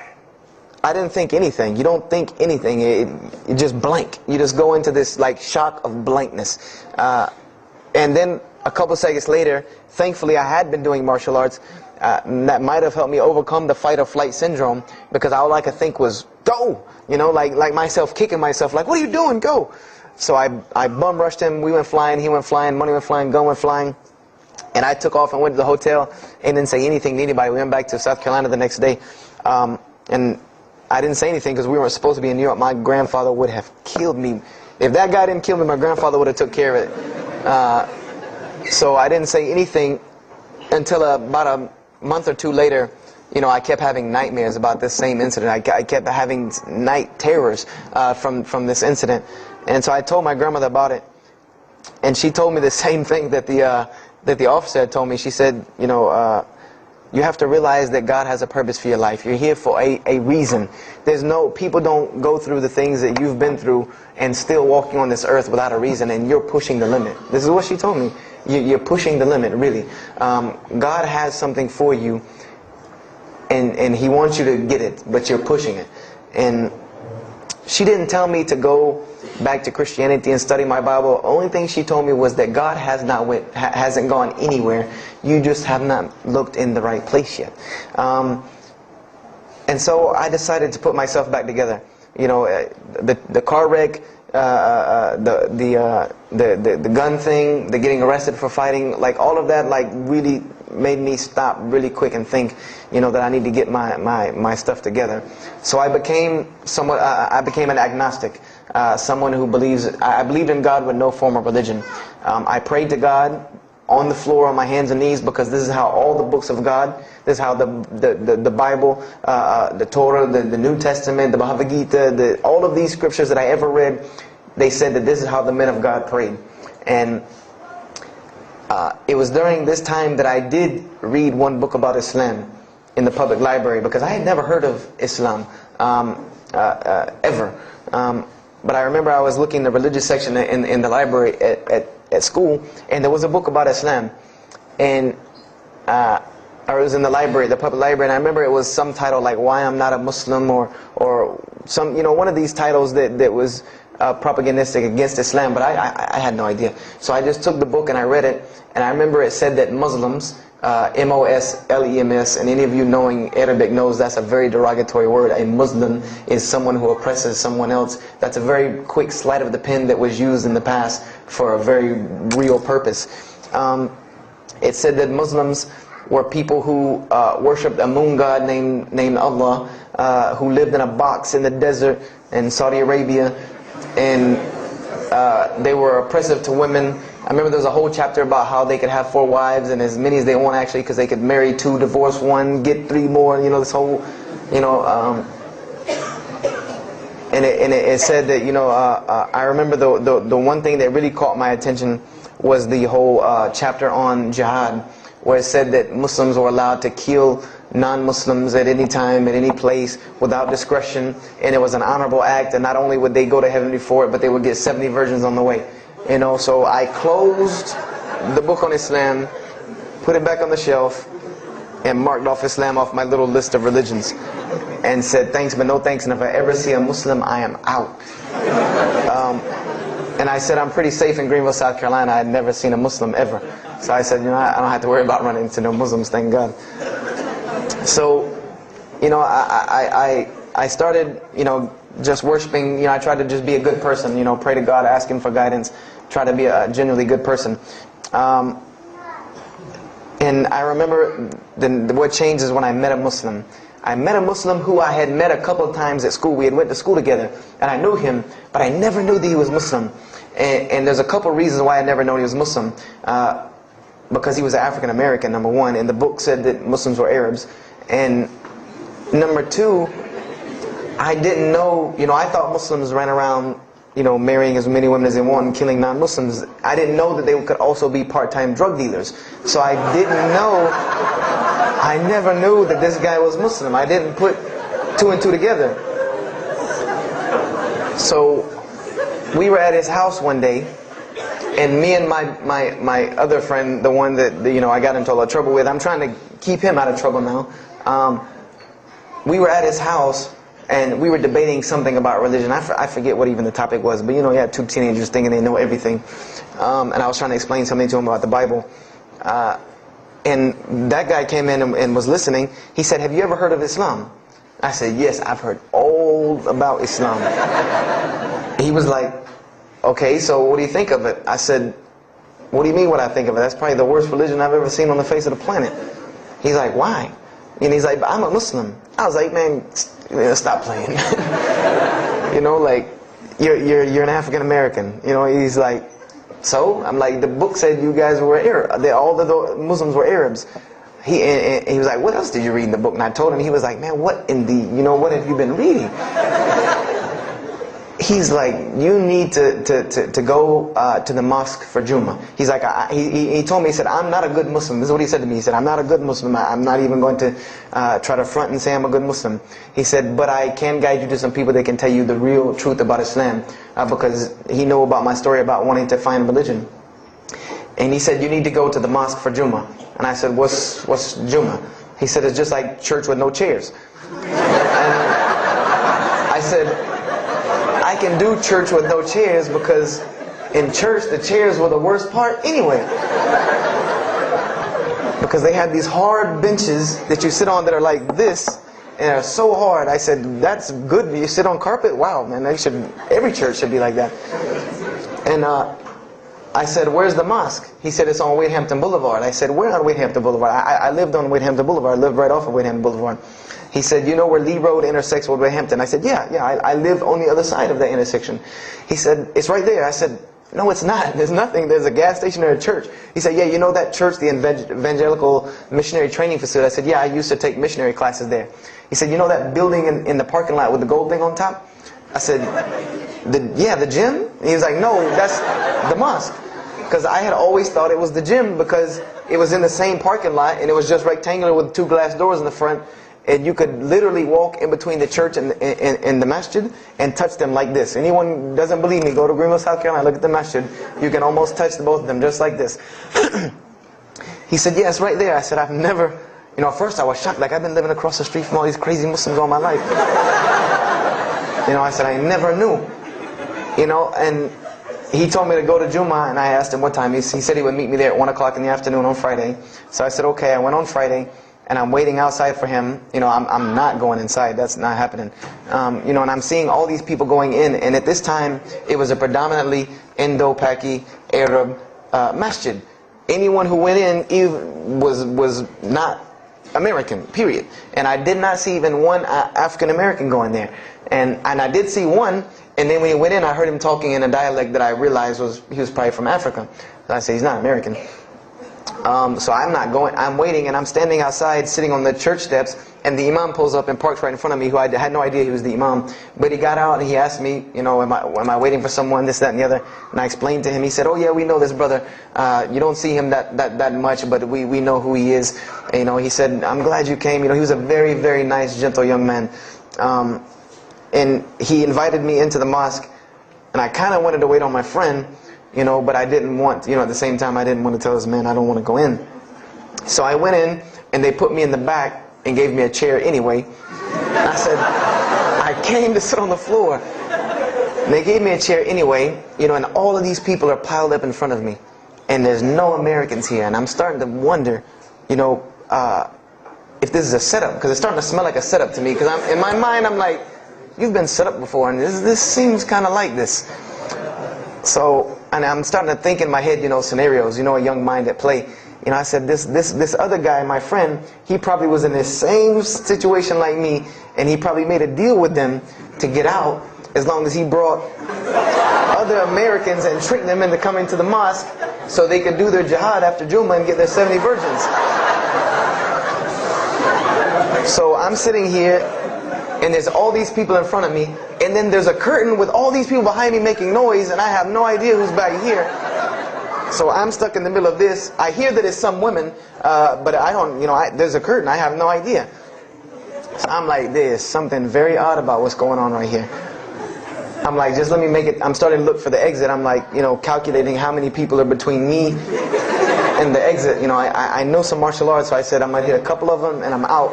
didn't think anything. You don't think anything. You just blank. You just go into this like shock of blankness. And then a couple seconds later, thankfully I had been doing martial arts. That might have helped me overcome the fight or flight syndrome, because all I could think was, go! You know, like myself kicking myself, like, what are you doing? Go! So I bum rushed him. We went flying, he went flying, money went flying, gun went flying. And I took off and went to the hotel and didn't say anything to anybody. We went back to South Carolina the next day. And I didn't say anything because we weren't supposed to be in New York. My grandfather would have killed me. If that guy didn't kill me, my grandfather would have took care of it. So I didn't say anything until about a month or two later. You know, I kept having nightmares about this same incident. I kept having night terrors from this incident. And so I told my grandmother about it. And she told me the same thing that the officer had told me. She said, you know, you have to realize that God has a purpose for your life. You're here for a reason. People don't go through the things that you've been through and still walking on this earth without a reason, and you're pushing the limit. This is what she told me. You're pushing the limit, really. God has something for you, and He wants you to get it, but you're pushing it. And she didn't tell me to go back to Christianity and study my Bible. Only thing she told me was that God hasn't gone anywhere. You just have not looked in the right place yet. And so I decided to put myself back together. You know, the car wreck, the gun thing, the getting arrested for fighting, like all of that, like really made me stop really quick and think, that I need to get my stuff together. So I became an agnostic, someone who I believed in God with no form of religion. I prayed to God on the floor on my hands and knees, because this is how all the books of God, this is how the Bible, the Torah, the New Testament, the Bhagavad Gita, all of these scriptures that I ever read, they said that this is how the men of God prayed. And it was during this time that I did read one book about Islam in the public library, because I had never heard of Islam ever. But I remember I was looking in the religious section in the library at school, and there was a book about Islam, and I was in the library, the public library, and I remember it was some title like "Why I'm Not a Muslim" or some, one of these titles that was propagandistic against Islam, but I had no idea. So I just took the book and I read it, and I remember it said that Muslims, M-O-S-L-E-M-S, and any of you knowing Arabic knows that's a very derogatory word. A Muslim is someone who oppresses someone else. That's a very quick sleight of the pen that was used in the past for a very real purpose. It said that Muslims were people who worshipped a moon god named Allah, who lived in a box in the desert in Saudi Arabia, and they were oppressive to women. I remember there was a whole chapter about how they could have 4 wives and as many as they want, actually, because they could marry 2, divorce 1, get 3 more. This whole, and it said that I remember the one thing that really caught my attention was the whole chapter on jihad, where it said that Muslims were allowed to kill non-Muslims at any time, at any place, without discretion, and it was an honorable act, and not only would they go to heaven before it, but they would get 70 virgins on the way. So I closed the book on Islam, put it back on the shelf, and marked off Islam off my little list of religions, and said thanks but no thanks, and if I ever see a Muslim, I am out. And I said I'm pretty safe in Greenville, South Carolina. I had never seen a Muslim ever. So I said, I don't have to worry about running into no Muslims, thank God. So, I started, just worshiping. I tried to just be a good person, pray to God, ask Him for guidance, try to be a genuinely good person. And I remember what changed is when I met a Muslim. I met a Muslim who I had met a couple of times at school. We had went to school together, and I knew him, but I never knew that he was Muslim. And there's a couple of reasons why I never knew he was Muslim. Because he was African American, number one, and the book said that Muslims were Arabs. And number two, I didn't know, I thought Muslims ran around, marrying as many women as they want and killing non-Muslims. I didn't know that they could also be part-time drug dealers. So I never knew that this guy was Muslim. I didn't put 2 and 2 together. So we were at his house one day, and me and my other friend, the one that I got into a lot of trouble with, I'm trying to keep him out of trouble now. We were at his house, and we were debating something about religion. I forget what even the topic was, but you had 2 teenagers thinking they know everything. And I was trying to explain something to him about the Bible. And that guy came in and was listening. He said, "Have you ever heard of Islam?" I said, "Yes, I've heard all about Islam." He was like, "Okay, so what do you think of it?" I said, "What do you mean what I think of it? That's probably the worst religion I've ever seen on the face of the planet." He's like, "Why?" And he's like, "I'm a Muslim." I was like, "Man, stop playing." You're an African American. He's like, "So?" I'm like, "The book said you guys were Arab. All the Muslims were Arabs." He was like, "What else did you read in the book?" And I told him. He was like, "Man, what in the, what have you been reading?" He's like, "You need to go to the mosque for Jummah." He's like, he told me, he said, "I'm not a good Muslim." This is what he said to me. He said, "I'm not a good Muslim. I'm not even going to try to front and say I'm a good Muslim." He said, "But I can guide you to some people that can tell you the real truth about Islam," because he knew about my story about wanting to find religion. And he said, "You need to go to the mosque for Jummah." And I said, What's Jummah?" He said, "It's just like church with no chairs." And I said, "I can do church with no chairs because in church the chairs were the worst part anyway." Because they had these hard benches that you sit on that are like this and are so hard. I said, "That's good. You sit on carpet? Wow, man, every church should be like that." And I said, where's the mosque? He said, it's on Wadehampton Boulevard. I said, where on Wadehampton Boulevard? I lived on Wadehampton Boulevard. I lived right off of Wadehampton Boulevard. He said, you know where Lee Road intersects with Wadehampton? I said, yeah, I live on the other side of that intersection. He said, it's right there. I said, no, it's not. There's nothing. There's a gas station or a church. He said, yeah, you know that church, the Evangelical Missionary Training Facility? I said, yeah, I used to take missionary classes there. He said, you know that building in the parking lot with the gold thing on top? I said, yeah, the gym? And he was like, no, that's the mosque. Because I had always thought it was the gym because it was in the same parking lot and it was just rectangular with 2 glass doors in the front. And you could literally walk in between the church and the masjid and touch them like this. Anyone doesn't believe me, go to Greenville, South Carolina, look at the masjid. You can almost touch both of them just like this. He said, yeah, it's right there. I said, I've never, at first I was shocked. Like, I've been living across the street from all these crazy Muslims all my life. I said, I never knew. And he told me to go to Jummah, and I asked him what time. He said he would meet me there at 1 o'clock in the afternoon on Friday. So I said, okay. I went on Friday, and I'm waiting outside for him. I'm not going inside. That's not happening. And I'm seeing all these people going in. And at this time, it was a predominantly Indo-Paki Arab masjid. Anyone who went in was not American, period. And I did not see even one African American going there. And I did see one. And then when he went in, I heard him talking in a dialect that I realized he was probably from Africa. So I said, he's not American. So I'm not going. I'm waiting, and I'm standing outside, sitting on the church steps, and the imam pulls up and parks right in front of me, who I had no idea he was the imam. But he got out and he asked me, am I waiting for someone, this, that, and the other? And I explained to him. He said, oh yeah, we know this brother. You don't see him that much, but we know who he is. And, he said, I'm glad you came. He was a very, very nice, gentle young man. And he invited me into the mosque, and I kind of wanted to wait on my friend, but I didn't want, at the same time I didn't want to tell this man I don't want to go in. So I went in, and they put me in the back and gave me a chair anyway. And I said, I came to sit on the floor. And they gave me a chair anyway, and all of these people are piled up in front of me. And there's no Americans here, and I'm starting to wonder, if this is a setup, because it's starting to smell like a setup to me, because in my mind I'm like, you've been set up before, and this seems kind of like this. So, and I'm starting to think in my head, scenarios, a young mind at play. I said, this other guy, my friend, he probably was in the same situation like me, and he probably made a deal with them to get out, as long as he brought other Americans and tricked them into coming to the mosque, so they could do their jihad after Jummah and get their 70 virgins. So I'm sitting here, and there's all these people in front of me, and then there's a curtain with all these people behind me making noise, and I have no idea who's back here. So I'm stuck in the middle of this. I hear that it's some women, but I don't, there's a curtain. I have no idea. So I'm like, there's something very odd about what's going on right here. I'm like, just let me make it. I'm starting to look for the exit. I'm like, calculating how many people are between me and the exit. I know some martial arts, so I said I might hit a couple of them, and I'm out.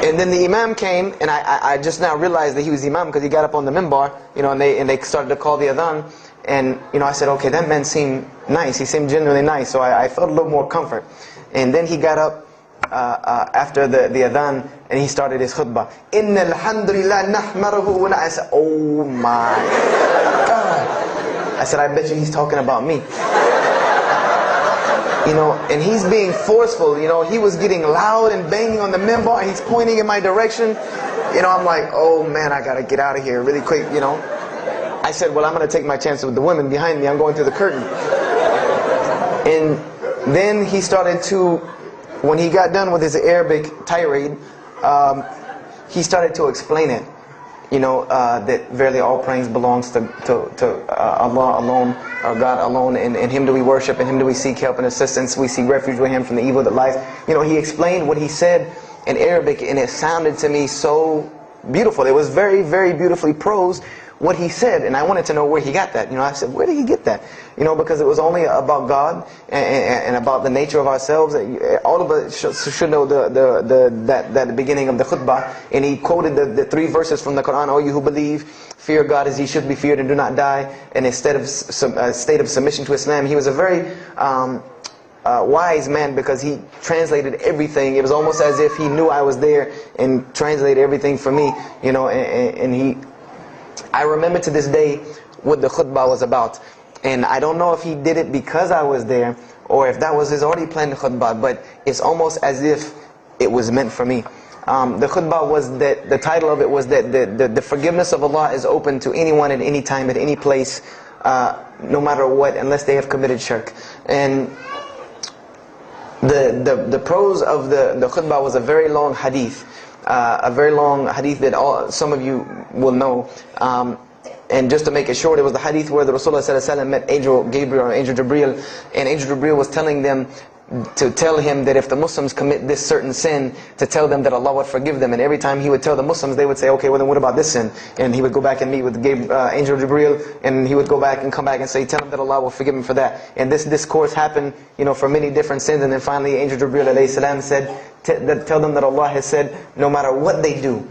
And then the imam came, and I just now realized that he was the imam because he got up on the minbar, and they started to call the adhan. And I said, okay, that man seemed nice. He seemed genuinely nice, so I felt a little more comfort. And then he got up after the adhan, and he started his khutbah. Inna alhamdulillah nahmaruhu wa I said, oh my God. I said, I bet you he's talking about me. And he's being forceful. He was getting loud and banging on the minbar, and he's pointing in my direction. I'm like, oh man, I gotta get out of here really quick. I said, well, I'm gonna take my chances with the women behind me. I'm going through the curtain. And then he started to, when he got done with his Arabic tirade, he started to explain it. That verily all praise belongs to Allah alone, or God alone, and Him do we worship, and Him do we seek help and assistance. We seek refuge with Him from the evil that lies. He explained what he said in Arabic, and it sounded to me so beautiful. It was very, very beautifully prosed, what he said, and I wanted to know where he got that. I said, where did he get that? Because it was only about God and about the nature of ourselves. All of us should know that beginning of the khutbah, and he quoted the 3 verses from the Quran. O you who believe, fear God as He should be feared and do not die. And instead of a state of submission to Islam, he was a very wise man, because he translated everything. It was almost as if he knew I was there and translated everything for me. And he. I remember to this day what the khutbah was about. And I don't know if he did it because I was there, or if that was his already planned khutbah, but it's almost as if it was meant for me. The khutbah was that, the title of it was that the forgiveness of Allah is open to anyone at any time, at any place, no matter what, unless they have committed shirk. And the prose of the khutbah was a very long hadith. That some of you will know. And just to make it short, it was the hadith where the Rasulullah ﷺ met Angel Gabriel or Angel Jibreel, and Angel Jibreel was telling them to tell him that if the Muslims commit this certain sin, to tell them that Allah would forgive them. And every time he would tell the Muslims, they would say, okay, well then what about this sin? And he would go back and meet with Angel Jibreel, and he would go back and come back and say, tell them that Allah will forgive him for that. And this discourse happened, for many different sins. And then finally Angel Jibreel alayhi salam said, tell them that Allah has said, no matter what they do,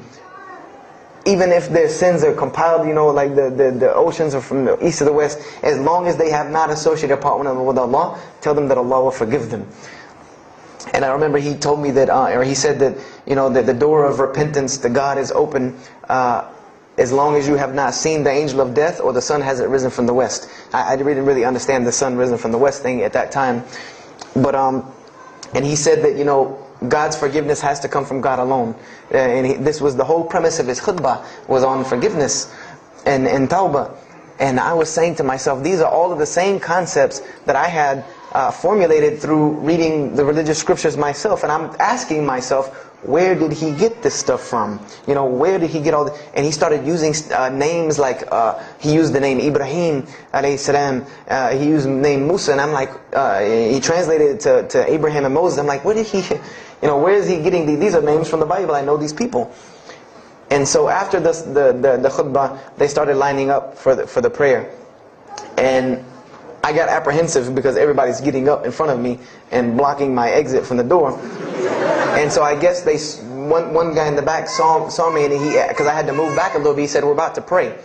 even if their sins are compiled, like the oceans are from the east to the west, as long as they have not associated a part with Allah, tell them that Allah will forgive them. And I remember he told me that, or he said that, that the door of repentance to God is open as long as you have not seen the angel of death or the sun hasn't risen from the west. I didn't really understand the sun risen from the west thing at that time. But, and he said that, God's forgiveness has to come from God alone. And this was the whole premise of his khutbah, was on forgiveness and tawbah. And I was saying to myself, these are all of the same concepts that I had formulated through reading the religious scriptures myself. And I'm asking myself, where did he get this stuff from? Where did he get all this? And he started using names like, he used the name Ibrahim alayhi salam, he used the name Musa, and I'm like, he translated it to Abraham and Moses. I'm like, where did he, where is he getting these? These are names from the Bible, I know these people. And so after the khutbah, they started lining up for the prayer. And I got apprehensive because everybody's getting up in front of me and blocking my exit from the door. And so I guess one guy in the back saw me, and because I had to move back a little bit, he said, we're about to pray.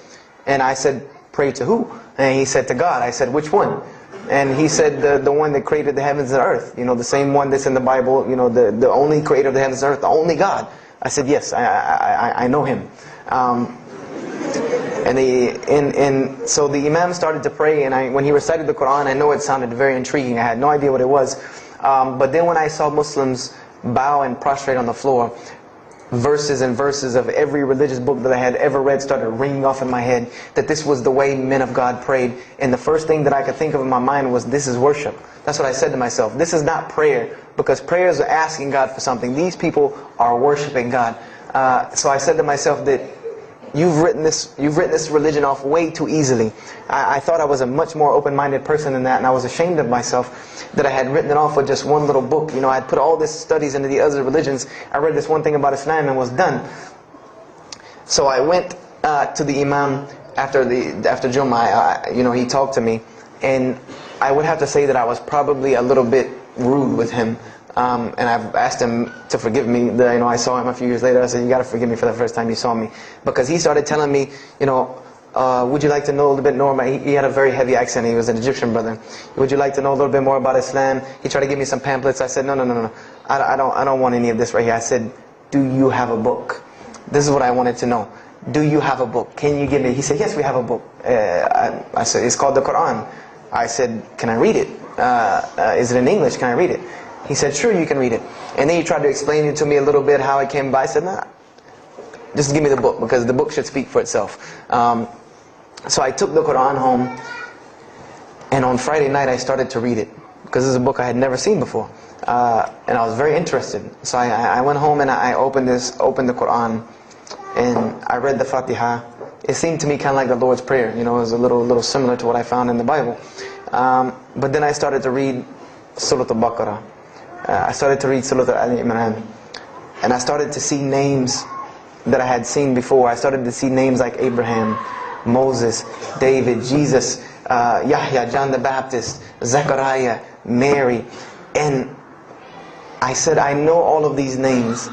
And I said, pray to who? And he said, to God. I said, which one? And he said, the one that created the heavens and earth. The same one that's in the Bible, the only creator of the heavens and earth, the only God. I said, yes, I know him. And so the Imam started to pray, and when he recited the Quran, I know it sounded very intriguing. I had no idea what it was. But then when I saw Muslims bow and prostrate on the floor, verses and verses of every religious book that I had ever read started ringing off in my head, that this was the way men of God prayed. And the first thing that I could think of in my mind was, this is worship. That's what I said to myself. This is not prayer, because prayers are asking God for something. These people are worshiping God. So I said to myself that you've written this religion off way too easily. I thought I was a much more open-minded person than that, and I was ashamed of myself that I had written it off with just one little book. I'd put all these studies into the other religions. I read this one thing about Islam and was done. So I went to the Imam after Jummah. He talked to me, and I would have to say that I was probably a little bit rude with him. And I've asked him to forgive me. I saw him a few years later. I said, you got to forgive me for the first time you saw me. Because he started telling me, would you like to know a little bit more about... He had a very heavy accent. He was an Egyptian brother. Would you like to know a little bit more about Islam? He tried to give me some pamphlets. I said, no. I don't want any of this right here. I said, do you have a book? This is what I wanted to know. Do you have a book? Can you give me... He said, yes, we have a book. I said, it's called the Quran. I said, can I read it? Is it in English? Can I read it? He said, sure, you can read it. And then he tried to explain it to me a little bit, how it came by. I said, nah, just give me the book, because the book should speak for itself. So I took the Quran home, and on Friday night I started to read it, because this is a book I had never seen before. And I was very interested. So I went home and I opened the Quran, and I read the Fatiha. It seemed to me kind of like the Lord's Prayer. It was a little similar to what I found in the Bible. But then I started to read Surah Al-Baqarah. I started to read Surah Al-Imran, and I started to see names that I had seen before. I started to see names like Abraham, Moses, David, Jesus, Yahya, John the Baptist, Zechariah, Mary. And I said, I know all of these names,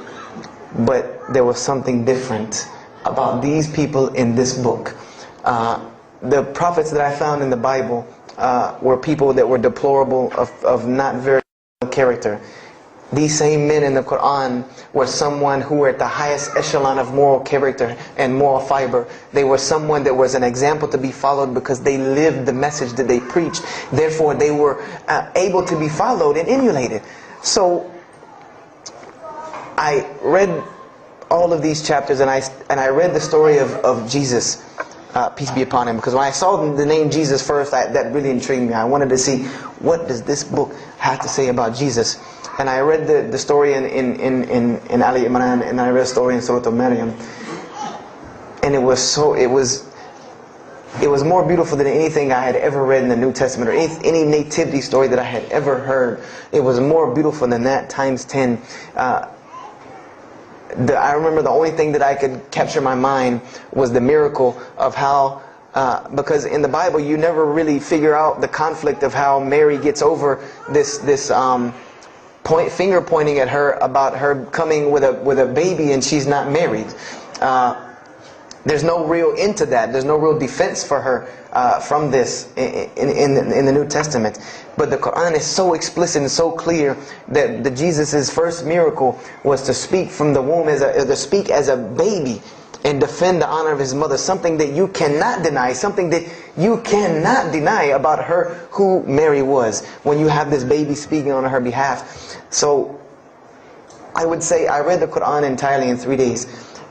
but there was something different about these people in this book. The prophets that I found in the Bible were people that were deplorable, of not very good character. These same men in the Quran were someone who were at the highest echelon of moral character and moral fiber. They were someone that was an example to be followed because they lived the message that they preached. Therefore, they were able to be followed and emulated. So, I read all of these chapters and I read the story of Jesus, peace be upon him. Because when I saw the name Jesus first, that really intrigued me. I wanted to see, what does this book have to say about Jesus? And I read the story in alamiinn, and I read a story in Surah Maryam, and it was more beautiful than anything I had ever read in the New Testament, or any nativity story that I had ever heard. It was more beautiful than that times 10. I remember the only thing that I could capture in my mind was the miracle of how, because in the Bible you never really figure out the conflict of how Mary gets over this finger pointing at her about her coming with a baby and she's not married. There's no real end to that. There's no real defense for her from this in the New Testament. But the Quran is so explicit and so clear that Jesus' first miracle was to speak from the womb, to speak as a baby and defend the honor of his mother. Something that you cannot deny. Something that you cannot deny about her, who Mary was, when you have this baby speaking on her behalf. So, I would say I read the Quran entirely in 3 days.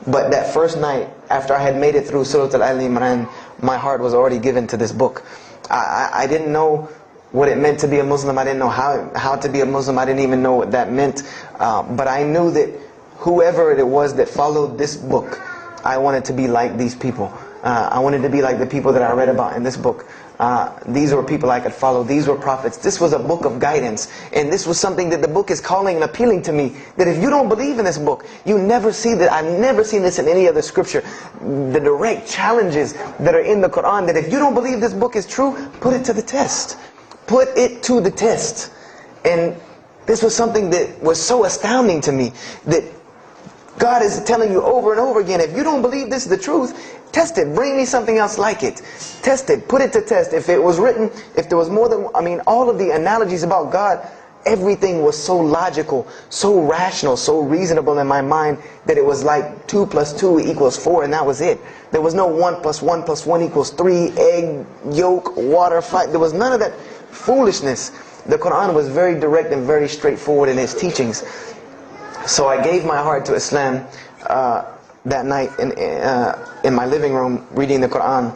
But that first night, after I had made it through Surah Al-Imran, my heart was already given to this book. I didn't know what it meant to be a Muslim. I didn't know how to be a Muslim. I didn't even know what that meant. But I knew that whoever it was that followed this book, I wanted to be like these people. I wanted to be like the people that I read about in this book. These were people I could follow. These were prophets. This was a book of guidance. And this was something that the book is calling and appealing to me. That if you don't believe in this book, you never see that. I've never seen this in any other scripture. The direct challenges that are in the Quran, that if you don't believe this book is true, put it to the test. Put it to the test. And this was something that was so astounding to me, that God is telling you over and over again, if you don't believe this is the truth, test it. Bring me something else like it. Test it. Put it to test. If it was written, if there was more than, all of the analogies about God, everything was so logical, so rational, so reasonable in my mind, that it was like 2 + 2 = 4, and that was it. There was no 1 + 1 + 1 = 3, egg, yolk, water, fight. There was none of that foolishness. The Quran was very direct and very straightforward in its teachings. So I gave my heart to Islam that night in my living room, reading the Quran,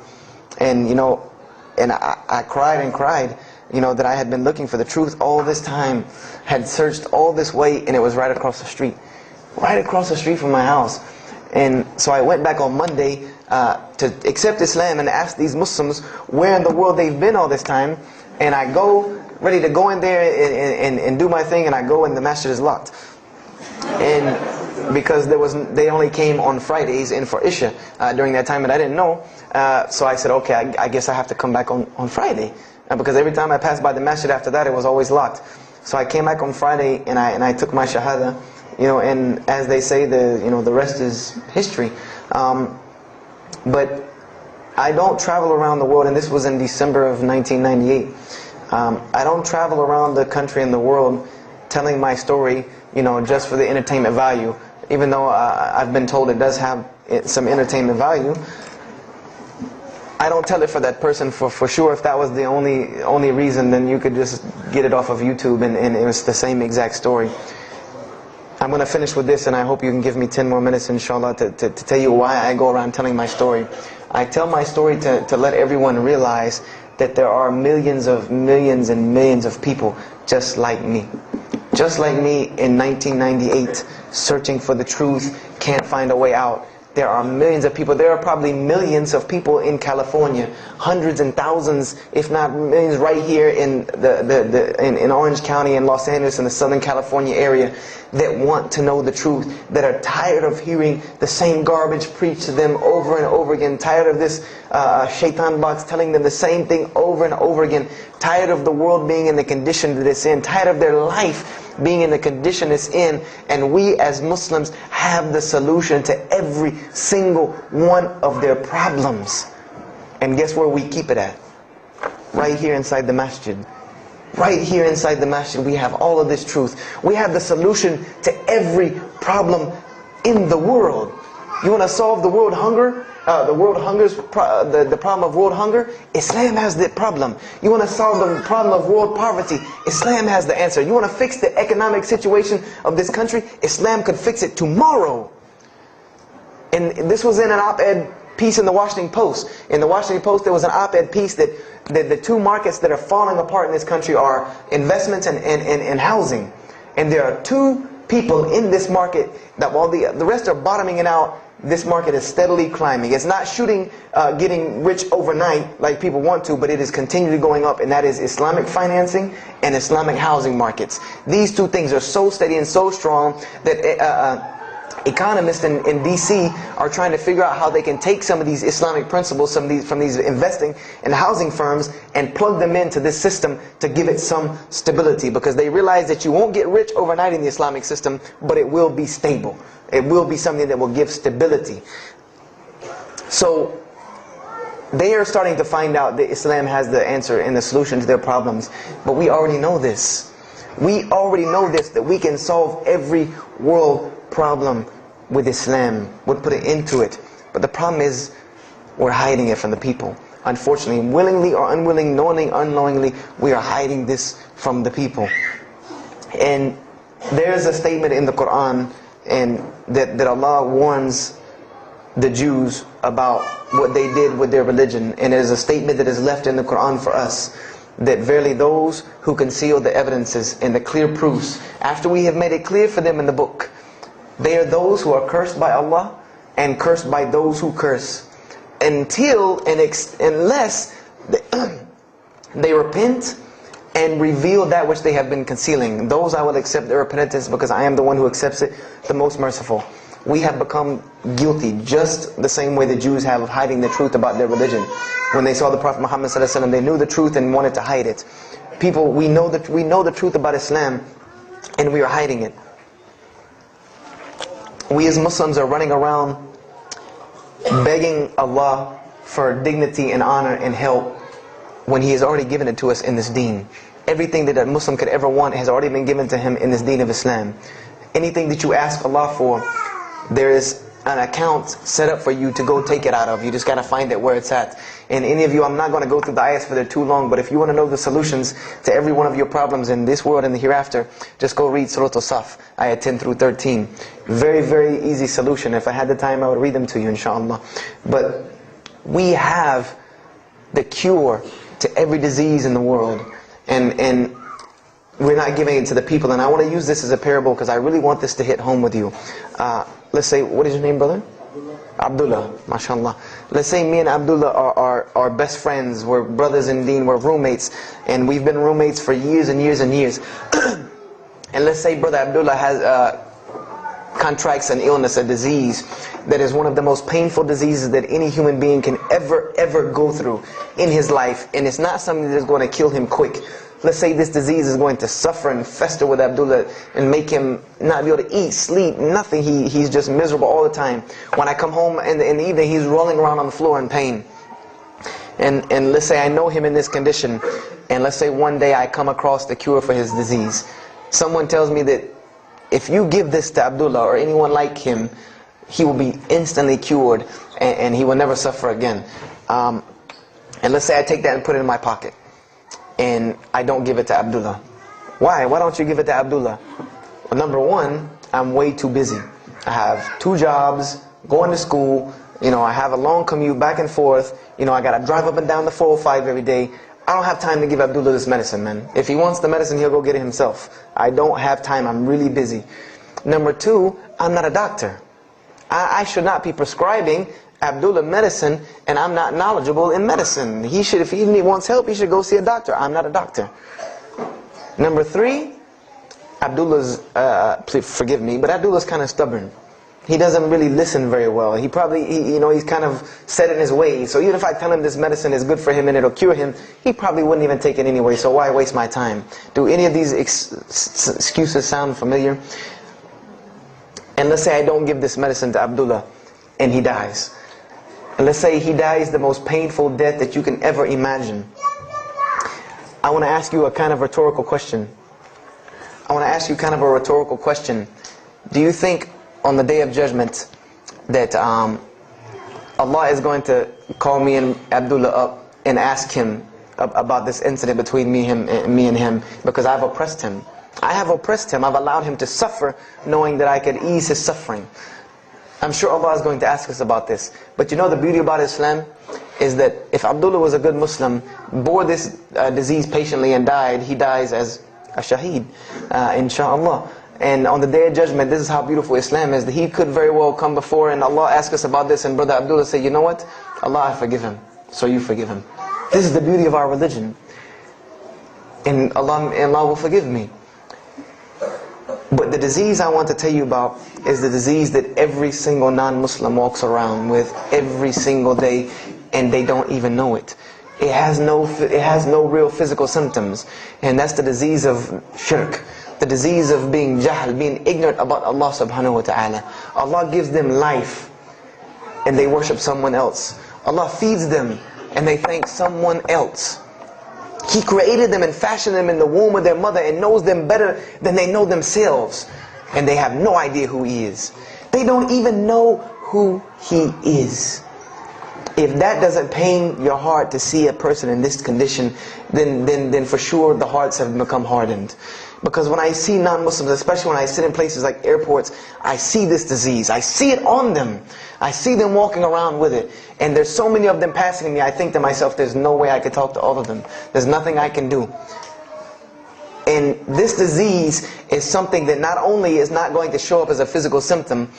and I cried and cried, that I had been looking for the truth all this time, had searched all this way, and it was right across the street from my house. And so I went back on Monday to accept Islam and ask these Muslims where in the world they've been all this time, and I go ready to go in there and do my thing, and I go and the masjid is locked. And because they only came on Fridays and for Isha during that time, and I didn't know, so I said, okay, I guess I have to come back on Friday, because every time I passed by the masjid after that, it was always locked. So I came back on Friday and I took my shahada, and as they say, the rest is history. But I don't travel around the world, and this was in December of 1998. I don't travel around the country and the world telling my story, just for the entertainment value. Even though I've been told it does have some entertainment value, I don't tell it for that person for sure. If that was the only reason, then you could just get it off of YouTube and it was the same exact story. I'm going to finish with this, and I hope you can give me 10 more minutes, inshallah, to tell you why I go around telling my story. I tell my story to let everyone realize that there are millions and millions of people just like me. Just like me in 1998, searching for the truth, can't find a way out. There are millions of people. There are probably millions of people in California, hundreds and thousands, if not millions, right here in in Orange County and Los Angeles in the Southern California area, that want to know the truth, that are tired of hearing the same garbage preached to them over and over again, tired of this shaitan box telling them the same thing over and over again, tired of the world being in the condition that it's in, tired of their life being in the condition it's in. And we as Muslims have the solution to every single one of their problems. And guess where we keep it at? Right here inside the masjid. Right here inside the masjid, we have all of this truth. We have the solution to every problem in the world. You want to solve the world hunger? The problem of world hunger? Islam has the problem. You want to solve the problem of world poverty? Islam has the answer. You want to fix the economic situation of this country? Islam could fix it tomorrow. And this was in an op-ed piece in the Washington Post. In the Washington Post, there was an op-ed piece that the two markets that are falling apart in this country are investments and housing. And there are two people in this market that while the rest are bottoming it out, this market is steadily climbing. It's not getting rich overnight like people want to, but it is continually going up, and that is Islamic financing and Islamic housing markets. These two things are so steady and so strong that economists in DC are trying to figure out how they can take some of these Islamic principles, from these investing and housing firms, and plug them into this system to give it some stability, because they realize that you won't get rich overnight in the Islamic system, but it will be stable. It will be something that will give stability. So they are starting to find out that Islam has the answer and the solution to their problems, but we already know this. We already know this, that we can solve every world problem with Islam, would put it into it. But the problem is, we're hiding it from the people. Unfortunately, willingly or unwilling, knowingly, unknowingly, we are hiding this from the people. And there's a statement in the Quran and that Allah warns the Jews about what they did with their religion. And it is a statement that is left in the Quran for us, that verily those who conceal the evidences and the clear proofs, after we have made it clear for them in the book, they are those who are cursed by Allah and cursed by those who curse, unless they repent and reveal that which they have been concealing. Those I will accept their repentance, because I am the one who accepts it, the most merciful. We have become guilty just the same way the Jews have of hiding the truth about their religion. When they saw the Prophet Muhammad ﷺ, they knew the truth and wanted to hide it. People, we know the truth about Islam, and we are hiding it. We as Muslims are running around begging Allah for dignity and honor and help when He has already given it to us in this deen. Everything that a Muslim could ever want has already been given to him in this deen of Islam. Anything that you ask Allah for, there is an account set up for you to go take it out of. You just got to find it where it's at. And any of you, I'm not going to go through the ayahs for they're too long, but if you want to know the solutions to every one of your problems in this world and the hereafter, just go read Surah Al-Saf, ayah 10 through 13. Very, very easy solution. If I had the time, I would read them to you, inshallah. But we have the cure to every disease in the world. And we're not giving it to the people. And I want to use this as a parable because I really want this to hit home with you. Let's say, what is your name, brother? Abdullah, mashallah. Let's say me and Abdullah are best friends, we're brothers in deen, we're roommates, and we've been roommates for years and years and years. And let's say brother Abdullah has contracts an illness, a disease that is one of the most painful diseases that any human being can ever go through in his life, and it's not something that's going to kill him quick. Let's say this disease is going to suffer and fester with Abdullah and make him not be able to eat, sleep, nothing. He's just miserable all the time. When I come home in the evening, he's rolling around on the floor in pain. And let's say I know him in this condition, and let's say one day I come across the cure for his disease. Someone tells me that if you give this to Abdullah or anyone like him, he will be instantly cured and he will never suffer again. And let's say I take that and put it in my pocket, and I don't give it to Abdullah. Why? Why don't you give it to Abdullah? Well, number one, I'm way too busy. I have 2 jobs, going to school, I have a long commute back and forth, I gotta drive up and down the 405 every day. I don't have time to give Abdullah this medicine, man. If he wants the medicine, he'll go get it himself. I don't have time, I'm really busy. Number 2, I'm not a doctor. I should not be prescribing Abdullah medicine, and I'm not knowledgeable in medicine. If he wants help, he should go see a doctor. I'm not a doctor. Number 3, Abdullah's, please forgive me, but Abdullah's kind of stubborn. He doesn't really listen very well. He probably, he's kind of set in his ways. So even if I tell him this medicine is good for him and it'll cure him, he probably wouldn't even take it anyway. So why waste my time? Do any of these excuses sound familiar? And let's say I don't give this medicine to Abdullah and he dies. And let's say he dies the most painful death that you can ever imagine. I want to ask you a kind of rhetorical question. I want to ask you kind of a rhetorical question. Do you think on the Day of Judgment that Allah is going to call me and Abdullah up and ask him about this incident between me and him because I've oppressed him? I have oppressed him. I've allowed him to suffer knowing that I could ease his suffering. I'm sure Allah is going to ask us about this. But you know the beauty about Islam is that if Abdullah was a good Muslim, bore this disease patiently and died, he dies as a shaheed, inshaAllah. And on the Day of Judgment, this is how beautiful Islam is, that he could very well come before and Allah ask us about this, and Brother Abdullah say, you know what? Allah, I forgive him, so you forgive him. This is the beauty of our religion. And Allah will forgive me. But the disease I want to tell you about is the disease that every single non-Muslim walks around with every single day, and they don't even know it. It has no real physical symptoms, and that's the disease of shirk, the disease of being jahl, being ignorant about Allah subhanahu wa ta'ala. Allah gives them life and they worship someone else. Allah feeds them and they thank someone else. He created them and fashioned them in the womb of their mother and knows them better than they know themselves, and they have no idea who He is. They don't even know who He is. If that doesn't pain your heart to see a person in this condition, then for sure the hearts have become hardened. Because when I see non-Muslims, especially when I sit in places like airports, I see this disease. I see it on them. I see them walking around with it. And there's so many of them passing me, I think to myself, there's no way I could talk to all of them. There's nothing I can do. And this disease is something that not only is not going to show up as a physical symptom,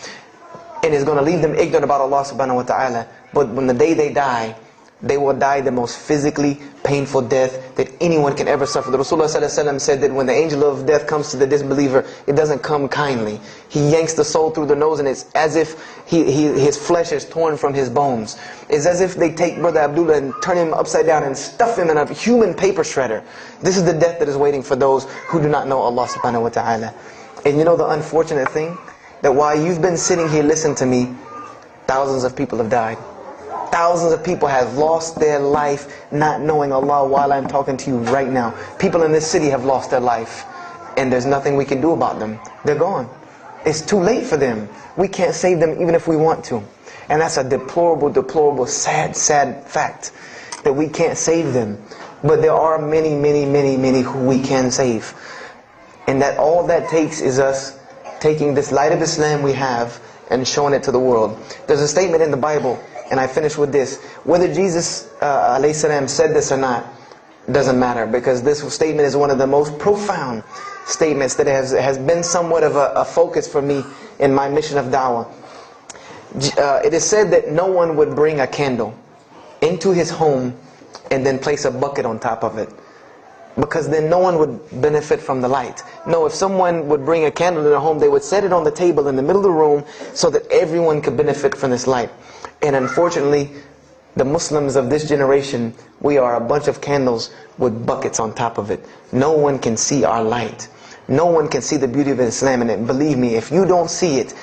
and is going to leave them ignorant about Allah subhanahu wa ta'ala, but when the day they die, they will die the most physically painful death that anyone can ever suffer. The Rasulullah said that when the angel of death comes to the disbeliever, it doesn't come kindly. He yanks the soul through the nose, and it's as if his flesh is torn from his bones. It's as if they take Brother Abdullah and turn him upside down and stuff him in a human paper shredder. This is the death that is waiting for those who do not know Allah subhanahu wa ta'ala. And you know the unfortunate thing? That while you've been sitting here listening to me, thousands of people have died. Thousands of people have lost their life not knowing Allah while I'm talking to you right now. People in this city have lost their life, and there's nothing we can do about them. They're gone. It's too late for them. We can't save them even if we want to. And that's a deplorable, deplorable, sad, sad fact, that we can't save them. But there are many, many, many, many who we can save. And that all that takes is us taking this light of Islam we have and showing it to the world. There's a statement in the Bible, and I finish with this. Whether Jesus ﷺ said this or not, doesn't matter, because this statement is one of the most profound statements that has been somewhat of a focus for me in my mission of da'wah. It is said that no one would bring a candle into his home and then place a bucket on top of it, because then no one would benefit from the light. No, if someone would bring a candle in their home, they would set it on the table in the middle of the room so that everyone could benefit from this light. And unfortunately, the Muslims of this generation, we are a bunch of candles with buckets on top of it. No one can see our light. No one can see the beauty of Islam in it. Believe me, if you don't see it,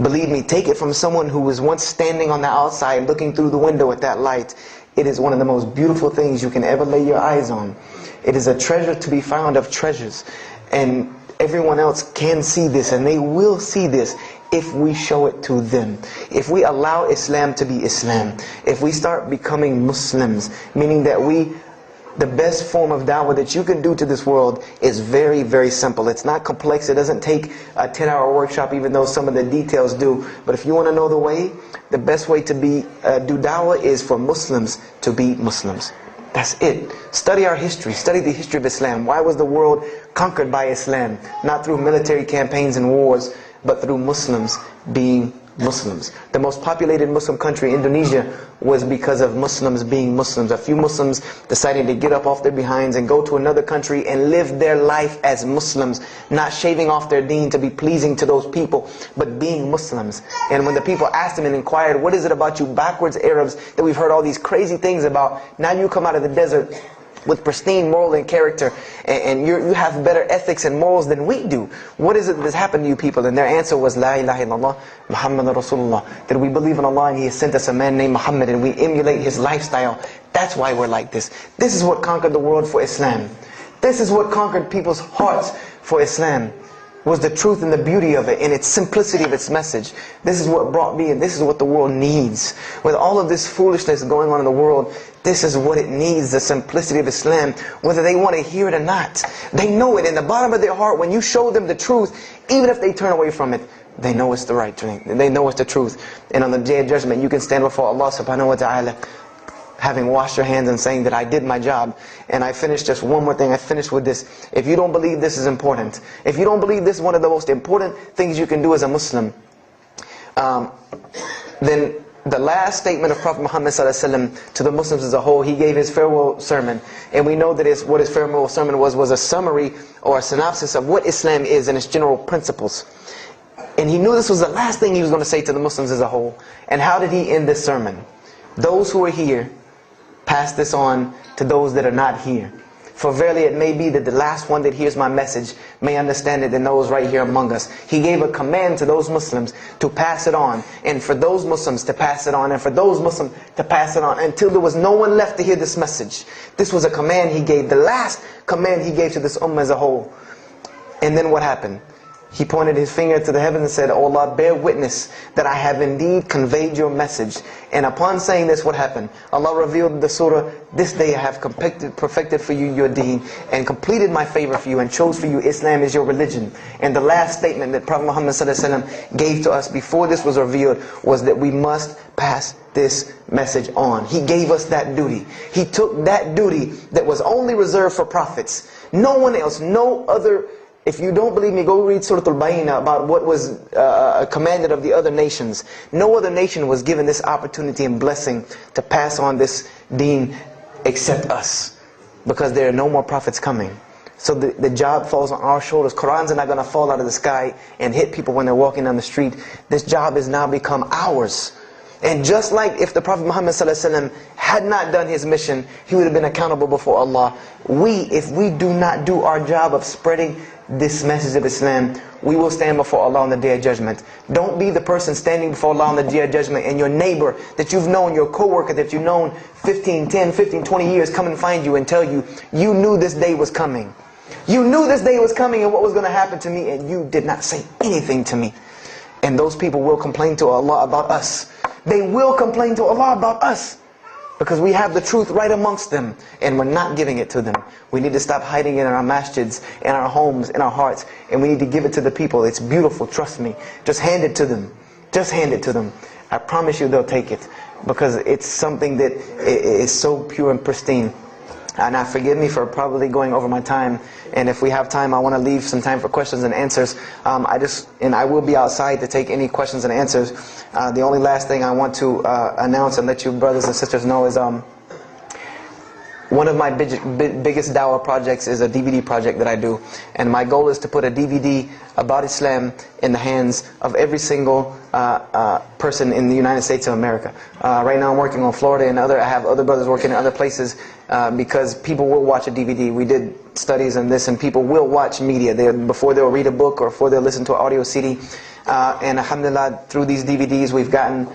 believe me, take it from someone who was once standing on the outside looking through the window at that light. It is one of the most beautiful things you can ever lay your eyes on. It is a treasure to be found of treasures. And everyone else can see this, and they will see this if we show it to them. If we allow Islam to be Islam. If we start becoming Muslims, meaning that the best form of da'wah that you can do to this world is very, very simple. It's not complex. It doesn't take a 10-hour workshop, even though some of the details do. But if you want to know the way, the best way to do da'wah is for Muslims to be Muslims. That's it. Study our history. Study the history of Islam. Why was the world conquered by Islam? Not through military campaigns and wars, but through Muslims being Muslims. The most populated Muslim country, Indonesia, was because of Muslims being Muslims. A few Muslims decided to get up off their behinds and go to another country and live their life as Muslims, not shaving off their deen to be pleasing to those people, but being Muslims. And when the people asked them and inquired, what is it about you backwards Arabs that we've heard all these crazy things about? Now you come out of the desert with pristine moral and character, and you have better ethics and morals than we do. What is it that has happened to you people? And their answer was, La ilaha illallah, Muhammad Rasulullah. That we believe in Allah and He has sent us a man named Muhammad, and we emulate his lifestyle. That's why we're like this. This is what conquered the world for Islam. This is what conquered people's hearts for Islam. Was the truth and the beauty of it and its simplicity of its message. This is what brought me, and this is what the world needs. With all of this foolishness going on in the world, this is what it needs, the simplicity of Islam, whether they want to hear it or not. They know it in the bottom of their heart. When you show them the truth, even if they turn away from it, they know it's the right thing. They know it's the truth. And on the day of judgment, you can stand before Allah subhanahu wa ta'ala, having washed your hands and saying that I did my job. And I finished just one more thing. I finished with this. If you don't believe this is important, if you don't believe this is one of the most important things you can do as a Muslim, then the last statement of Prophet Muhammad ﷺ to the Muslims as a whole, he gave his farewell sermon. And we know that what his farewell sermon was a summary or a synopsis of what Islam is and its general principles. And he knew this was the last thing he was going to say to the Muslims as a whole. And how did he end this sermon? Those who are here, pass this on to those that are not here. For verily it may be that the last one that hears my message may understand it and knows right here among us. He gave a command to those Muslims to pass it on. And for those Muslims to pass it on. And for those Muslims to pass it on. Until there was no one left to hear this message. This was a command he gave. The last command he gave to this ummah as a whole. And then what happened? He pointed his finger to the heavens and said, "O Allah, bear witness that I have indeed conveyed your message." And upon saying this, what happened? Allah revealed the surah, "This day I have perfected for you your deen and completed my favor for you and chose for you Islam as your religion." And the last statement that Prophet Muhammad ﷺ gave to us before this was revealed was that we must pass this message on. He gave us that duty. He took that duty that was only reserved for prophets. No one else, no other. If you don't believe me, go read Surah Al-Baqarah about what was commanded of the other nations. No other nation was given this opportunity and blessing to pass on this deen except us. Because there are no more prophets coming. So the job falls on our shoulders. Qurans are not going to fall out of the sky and hit people when they're walking down the street. This job has now become ours. And just like if the Prophet Muhammad ﷺ had not done his mission, he would have been accountable before Allah. If we do not do our job of spreading this message of Islam, we will stand before Allah on the Day of Judgment. Don't be the person standing before Allah on the Day of Judgment and your neighbor that you've known, your co-worker that you've known 10, 15, 20 years come and find you and tell you, you knew this day was coming. You knew this day was coming and what was going to happen to me, and you did not say anything to me. And those people will complain to Allah about us. They will complain to Allah about us. Because we have the truth right amongst them and we're not giving it to them. We need to stop hiding it in our masjids, in our homes, in our hearts. And we need to give it to the people. It's beautiful, trust me. Just hand it to them. Just hand it to them. I promise you they'll take it. Because it's something that is so pure and pristine. And now forgive me for probably going over my time. And if we have time, I want to leave some time for questions and answers. I will be outside to take any questions and answers. The only last thing I want to announce and let you brothers and sisters know is one of my biggest dawah projects is a DVD project that I do. And my goal is to put a DVD about Islam in the hands of every single person in the United States of America. Right now I'm working on Florida and I have other brothers working in other places because people will watch a DVD. We did studies on this and people will watch media before they'll read a book or before they'll listen to an audio CD. And alhamdulillah, through these DVDs we've gotten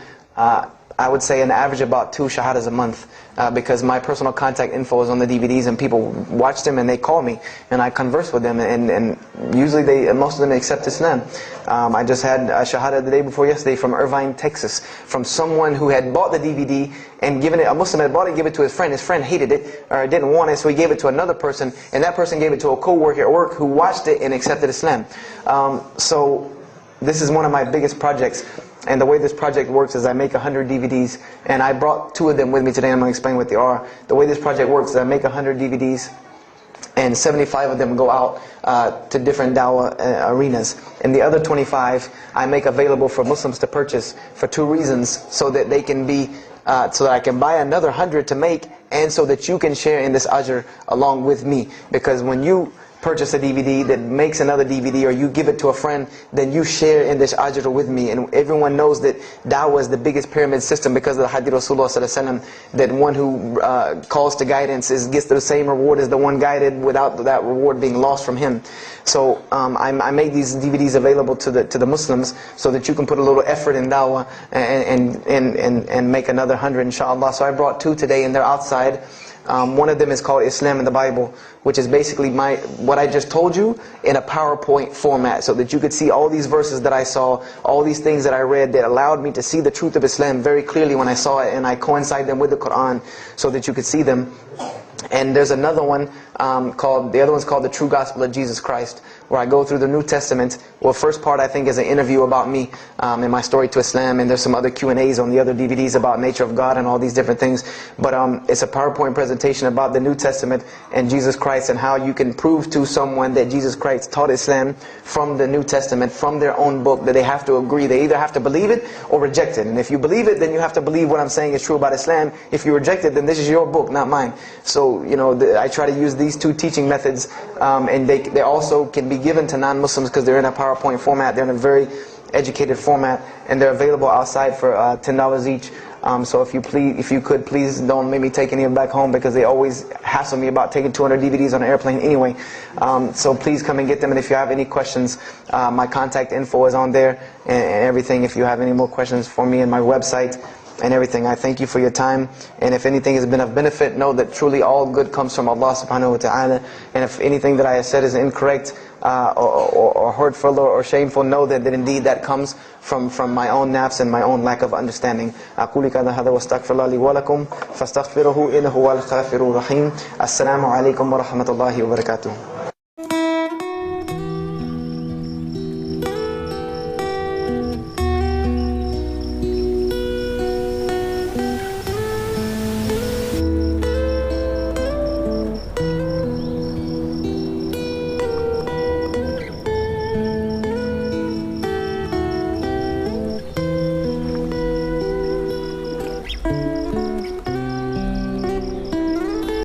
I would say an average about 2 shahadas a month because my personal contact info is on the DVDs and people watch them and they call me and I converse with them and usually most of them accept Islam. I just had a shahada the day before yesterday from Irvine, Texas, from someone who had bought the DVD and given it, a Muslim had bought it, gave it to his friend hated it or didn't want it, so he gave it to another person and that person gave it to a co-worker at work who watched it and accepted Islam. So this is one of my biggest projects. And the way this project works is I make 100 DVDs, and I brought 2 of them with me today. I'm going to explain what they are. The way this project works is I make 100 DVDs, and 75 of them go out to different dawah arenas. And the other 25 I make available for Muslims to purchase for 2 reasons, so that they can be, so that I can buy another 100 to make, and so that you can share in this ajr along with me. Because when you purchase a DVD, that makes another DVD, or you give it to a friend, then you share in this ajr with me. And everyone knows that da'wah is the biggest pyramid system because of the hadith Rasulullah sallallahu alaihi wasallam, that one who calls to guidance gets the same reward as the one guided without that reward being lost from him. So I made these DVDs available to the Muslims so that you can put a little effort in da'wah and make another 100 inshallah. So I brought 2 today and they're outside. One of them is called Islam in the Bible, which is basically what I just told you in a PowerPoint format, so that you could see all these verses that I saw, all these things that I read that allowed me to see the truth of Islam very clearly when I saw it, and I coincide them with the Quran so that you could see them. And there's another one the other one's called The True Gospel of Jesus Christ, where I go through the New Testament. Well, first part I think is an interview about me and my story to Islam, and there's some other Q&As on the other DVDs about nature of God and all these different things. But it's a PowerPoint presentation about the New Testament and Jesus Christ, and how you can prove to someone that Jesus Christ taught Islam from the New Testament, from their own book, that they have to agree. They either have to believe it or reject it. And if you believe it, then you have to believe what I'm saying is true about Islam. If you reject it, then this is your book, not mine. So, you know, I try to use these 2 teaching methods, and they also can be given to non-Muslims because they're in a PowerPoint format. They're in a very educated format, and they're available outside for $10 each. So if you could, please don't make me take any of them back home, because they always hassle me about taking 200 DVDs on an airplane anyway. So please come and get them. And if you have any questions, my contact info is on there and everything. If you have any more questions for me, and my website and everything. I thank you for your time, and if anything has been of benefit, know that truly all good comes from Allah subhanahu wa ta'ala. And if anything that I have said is incorrect or hurtful or shameful, know that indeed that comes from my own nafs and my own lack of understanding. أقول هذا واستغفر الله لي ولكم فاستغفروه إنه هو الغفور الرحيم. السلام عليكم ورحمة الله وبركاته.